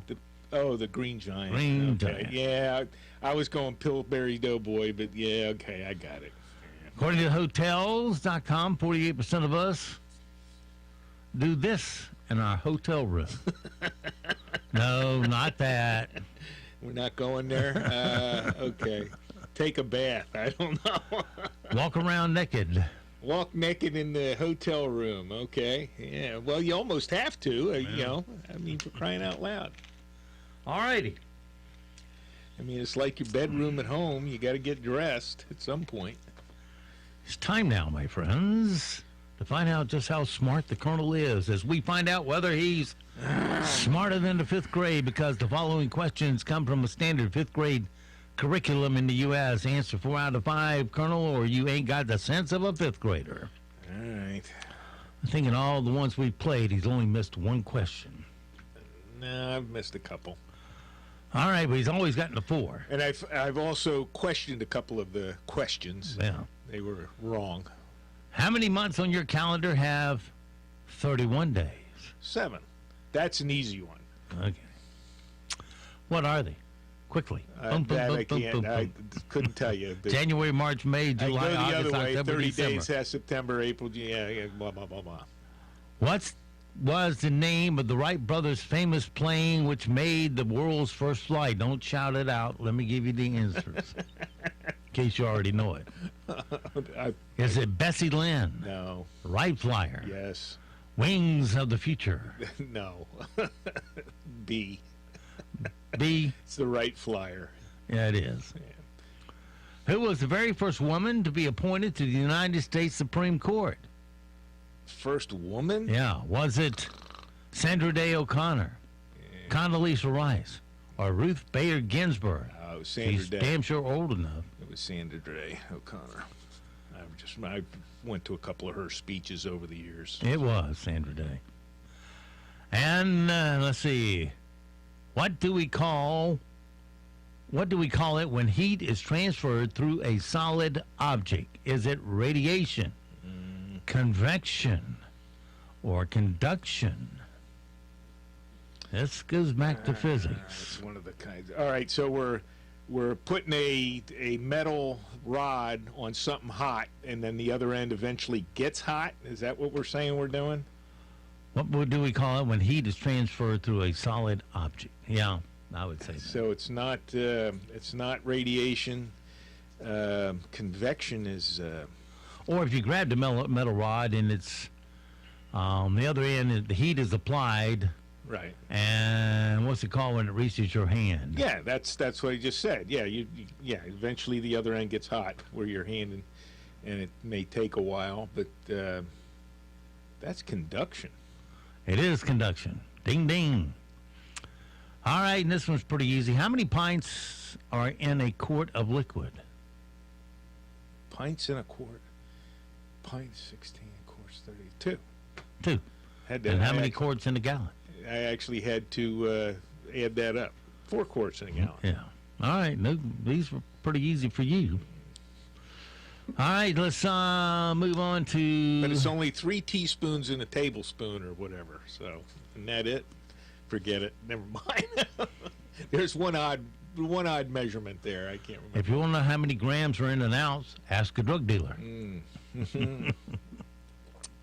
[SPEAKER 11] The Green Giant.
[SPEAKER 32] Green Giant.
[SPEAKER 11] Yeah, I was going Pillsbury Doughboy, but yeah, okay, I got it.
[SPEAKER 32] According to Hotels.com, 48% of us do this in our hotel room. No, not that.
[SPEAKER 11] We're not going there? Okay. Take a bath. I don't know.
[SPEAKER 32] Walk around naked.
[SPEAKER 11] Walk naked in the hotel room. Okay. Yeah. Well, you almost have to, for crying out loud.
[SPEAKER 32] All righty.
[SPEAKER 11] I mean, it's like your bedroom at home. You got to get dressed at some point.
[SPEAKER 32] It's time now, my friends, to find out just how smart the Colonel is as we find out whether he's smarter than the 5th grade, because the following questions come from a standard 5th grade curriculum in the U.S. Answer 4 out of 5, Colonel, or you ain't got the sense of a 5th grader.
[SPEAKER 11] All right.
[SPEAKER 32] I think in all the ones we've played, he's only missed one question.
[SPEAKER 11] No, I've missed a couple.
[SPEAKER 32] All right, but he's always gotten a 4.
[SPEAKER 11] And I've also questioned a couple of the questions.
[SPEAKER 32] Yeah.
[SPEAKER 11] They were wrong.
[SPEAKER 32] How many months on your calendar have 31 days?
[SPEAKER 11] 7. That's an easy one.
[SPEAKER 32] Okay. What are they? Quickly.
[SPEAKER 11] I couldn't tell you.
[SPEAKER 32] January, March, May, July,
[SPEAKER 11] I go the
[SPEAKER 32] August,
[SPEAKER 11] other way.
[SPEAKER 32] October,
[SPEAKER 11] 30
[SPEAKER 32] December.
[SPEAKER 11] days has September, April, blah, blah, blah, blah.
[SPEAKER 32] What was the name of the Wright brothers' famous plane which made the world's first flight? Don't shout it out. Let me give you the answers. In case you already know it. Is it Bessie Lynn?
[SPEAKER 11] No.
[SPEAKER 32] Wright Flyer?
[SPEAKER 11] Yes.
[SPEAKER 32] Wings of the Future?
[SPEAKER 11] No. B.
[SPEAKER 32] B?
[SPEAKER 11] It's the Wright Flyer.
[SPEAKER 32] Yeah, it is. Yeah. Who was the very first woman to be appointed to the United States Supreme Court?
[SPEAKER 11] First woman?
[SPEAKER 32] Yeah. Was it Sandra Day O'Connor, Condoleezza Rice, or Ruth Bader Ginsburg?
[SPEAKER 11] Oh, Sandra
[SPEAKER 32] She's
[SPEAKER 11] Day.
[SPEAKER 32] damn sure old enough.
[SPEAKER 11] It was Sandra Day O'Connor. I went to a couple of her speeches over the years.
[SPEAKER 32] It was Sandra Day. And let's see. What do we call it when heat is transferred through a solid object? Is it radiation, convection, or conduction? This goes back to physics.
[SPEAKER 11] It's one of the kinds. All right, so we're putting a metal rod on something hot, and then the other end eventually gets hot. Is that what we're saying we're doing?
[SPEAKER 32] What do we call it when heat is transferred through a solid object? Yeah, I would say that.
[SPEAKER 11] So it's not radiation. Convection is.
[SPEAKER 32] Or if you grab the metal rod and it's the other end, the heat is applied.
[SPEAKER 11] Right.
[SPEAKER 32] And what's it called when it reaches your hand?
[SPEAKER 11] Yeah, that's what I just said. Yeah, eventually the other end gets hot where your hand, and it may take a while, but that's conduction.
[SPEAKER 32] It is conduction. Ding, ding. All right, and this one's pretty easy. How many pints are in a quart of liquid?
[SPEAKER 11] Pints in a quart. Pints, 16, quarts, 32.
[SPEAKER 32] 2. And how many quarts in a gallon?
[SPEAKER 11] I actually had to add that up. 4 quarts in a gallon.
[SPEAKER 32] Yeah. All right, these were pretty easy for you. All right, let's move on to...
[SPEAKER 11] But it's only 3 teaspoons in a tablespoon or whatever, so isn't that it? Forget it. Never mind. There's one odd measurement there. I can't remember.
[SPEAKER 32] If you want to know how many grams are in an ounce, ask a drug dealer.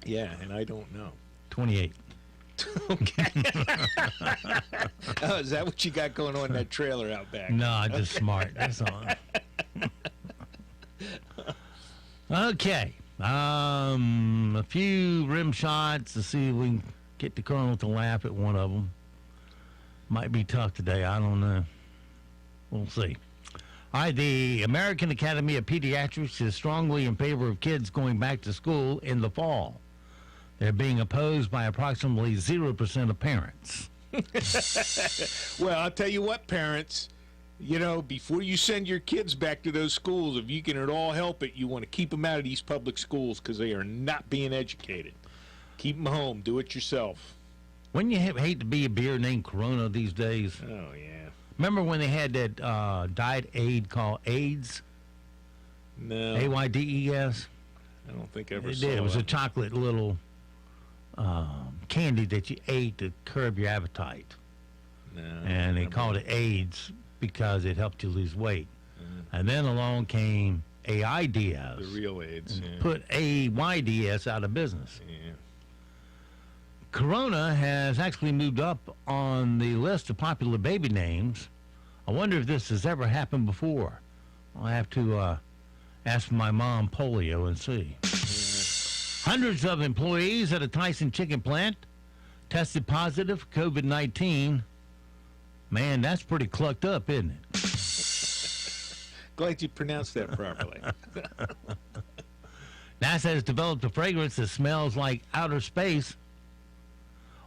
[SPEAKER 11] Yeah, and I don't know.
[SPEAKER 32] 28.
[SPEAKER 11] Okay. Oh, is that what you got going on in that trailer out back?
[SPEAKER 32] No, I'm just smart. That's all. Okay. A few rim shots to see if we can get the Colonel to laugh at one of them. Might be tough today. I don't know. We'll see. All right, the American Academy of Pediatrics is strongly in favor of kids going back to school in the fall. They're being opposed by approximately 0% of parents.
[SPEAKER 11] Well, I'll tell you what, parents, before you send your kids back to those schools, if you can at all help it, you want to keep them out of these public schools because they are not being educated. Keep them home. Do it yourself.
[SPEAKER 32] Wouldn't you hate to be a beer named Corona these days?
[SPEAKER 11] Oh, yeah.
[SPEAKER 32] Remember when they had that diet aid called AIDS?
[SPEAKER 11] No.
[SPEAKER 32] AIDS?
[SPEAKER 11] I don't think I ever
[SPEAKER 32] It
[SPEAKER 11] saw
[SPEAKER 32] did. It was
[SPEAKER 11] that.
[SPEAKER 32] a chocolate little candy that you ate to curb your appetite.
[SPEAKER 11] No,
[SPEAKER 32] and they called it AIDS because it helped you lose weight. And then along came AIDS.
[SPEAKER 11] The real AIDS.
[SPEAKER 32] And
[SPEAKER 11] Yeah.
[SPEAKER 32] put AIDS out of business.
[SPEAKER 11] Yeah.
[SPEAKER 32] Corona has actually moved up on the list of popular baby names. I wonder if this has ever happened before. I'll have to ask my mom Polio and see. Hundreds of employees at a Tyson chicken plant tested positive for COVID-19. Man, that's pretty clucked up, isn't it?
[SPEAKER 11] Glad you pronounced that properly.
[SPEAKER 32] NASA has developed a fragrance that smells like outer space,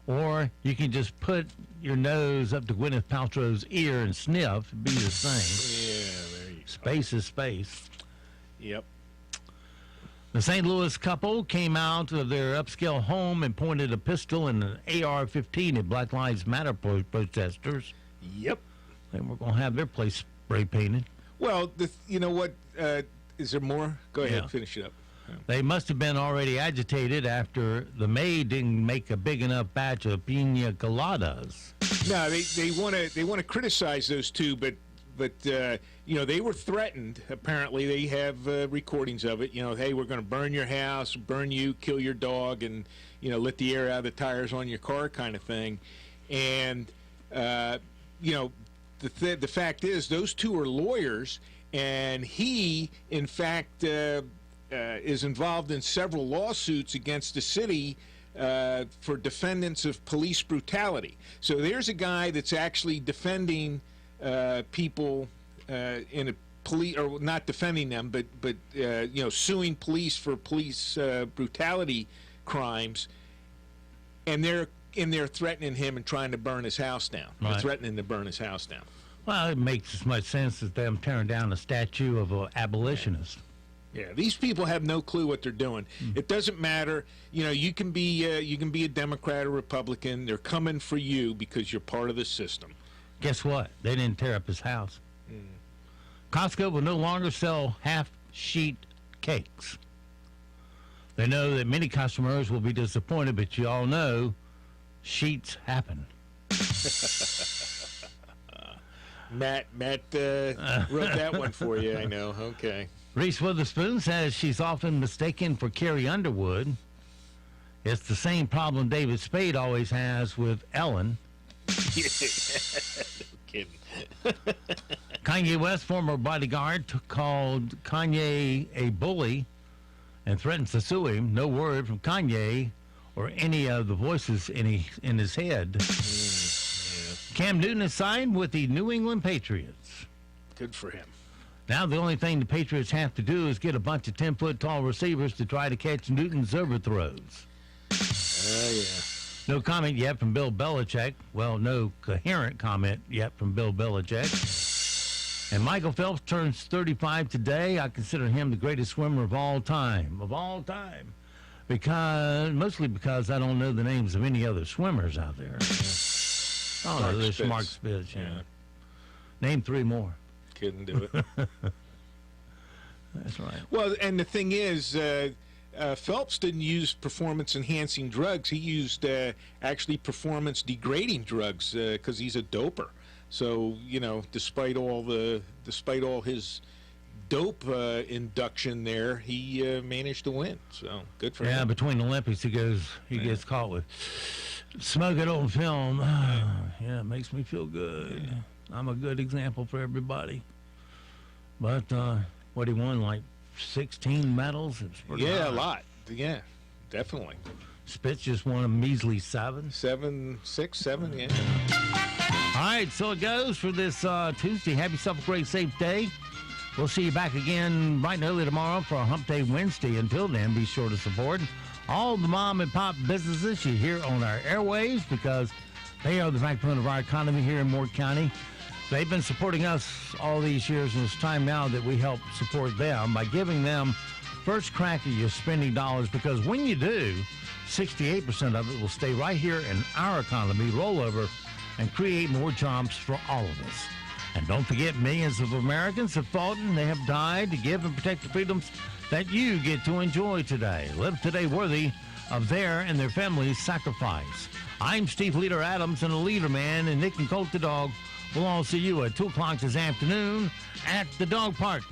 [SPEAKER 32] or you can just put your nose up to Gwyneth Paltrow's ear and sniff. It'd be the same.
[SPEAKER 11] Yeah, there you go.
[SPEAKER 32] Space is space.
[SPEAKER 11] Yep.
[SPEAKER 32] The St. Louis couple came out of their upscale home and pointed a pistol and an AR-15 at Black Lives Matter protesters.
[SPEAKER 11] Yep.
[SPEAKER 32] They were going to have their place spray painted.
[SPEAKER 11] Well, you know what? Is there more? Go ahead,
[SPEAKER 32] Yeah.
[SPEAKER 11] finish it up.
[SPEAKER 32] They must have been already agitated after the maid didn't make a big enough batch of pina coladas.
[SPEAKER 11] No, they want to criticize those two, but you know, they were threatened. Apparently, they have recordings of it. You know, hey, we're going to burn your house, burn you, kill your dog, and you know, let the air out of the tires on your car, kind of thing. And you know, the fact is, those two are lawyers, and he, in fact, is involved in several lawsuits against the city for defendants of police brutality. So there's a guy that's actually defending people in a police, or not defending them, but you know, suing police for police brutality crimes, and they're in there threatening him and trying to burn his house down.
[SPEAKER 32] Right.
[SPEAKER 11] They're threatening to burn his house down.
[SPEAKER 32] Well, it makes as much sense as them tearing down a statue of an abolitionist.
[SPEAKER 11] Yeah, these people have no clue what they're doing. It doesn't matter. You know, you can be a Democrat or Republican. They're coming for you because you're part of the system.
[SPEAKER 32] Guess what? They didn't tear up his house. Costco will no longer sell half-sheet cakes. They know that many customers will be disappointed, but you all know sheets happen.
[SPEAKER 11] Matt wrote that one for you, I know. Okay.
[SPEAKER 32] Reese Witherspoon says she's often mistaken for Carrie Underwood. It's the same problem David Spade always has with Ellen.
[SPEAKER 11] No kidding.
[SPEAKER 32] Kanye West, former bodyguard, called Kanye a bully and threatens to sue him. No word from Kanye or any of the voices in his head. Cam Newton has signed with the New England Patriots.
[SPEAKER 11] Good for him.
[SPEAKER 32] Now the only thing the Patriots have to do is get a bunch of 10-foot tall receivers to try to catch Newton's overthrows.
[SPEAKER 11] Oh, yeah.
[SPEAKER 32] No comment yet from Bill Belichick. Well, no coherent comment yet from Bill Belichick. And Michael Phelps turns 35 today. I consider him the greatest swimmer of all time. Mostly because I don't know the names of any other swimmers out there. Oh, there's Mark Spitz, yeah. Name three more.
[SPEAKER 11] Couldn't do it.
[SPEAKER 32] That's right.
[SPEAKER 11] Well, and the thing is, Phelps didn't use performance-enhancing drugs. He used actually performance-degrading drugs because he's a doper. So, you know, despite all his dope induction there, he managed to win. So good for him.
[SPEAKER 32] Yeah, between the Olympics, he gets caught with smoking on film. Yeah, it makes me feel good. Yeah. I'm a good example for everybody. But what he won, like 16 medals?
[SPEAKER 11] Yeah, a lot. Yeah, definitely.
[SPEAKER 32] Spitz just won a measly 7.
[SPEAKER 11] 6, 7, yeah.
[SPEAKER 32] All right, so it goes for this Tuesday. Have yourself a great, safe day. We'll see you back again bright and early tomorrow for a Hump Day Wednesday. Until then, be sure to support all the mom and pop businesses you hear on our airwaves, because they are the backbone of our economy here in Moore County. They've been supporting us all these years, and it's time now that we help support them by giving them first crack at your spending dollars, because when you do, 68% of it will stay right here in our economy, roll over, and create more jobs for all of us. And don't forget, millions of Americans have fought and they have died to give and protect the freedoms that you get to enjoy today. Live today worthy of their and their families' sacrifice. I'm Steve Leader Adams, and the Leader Man, and Nick and Colt the Dog. We'll all see you at 2 o'clock this afternoon at the dog park.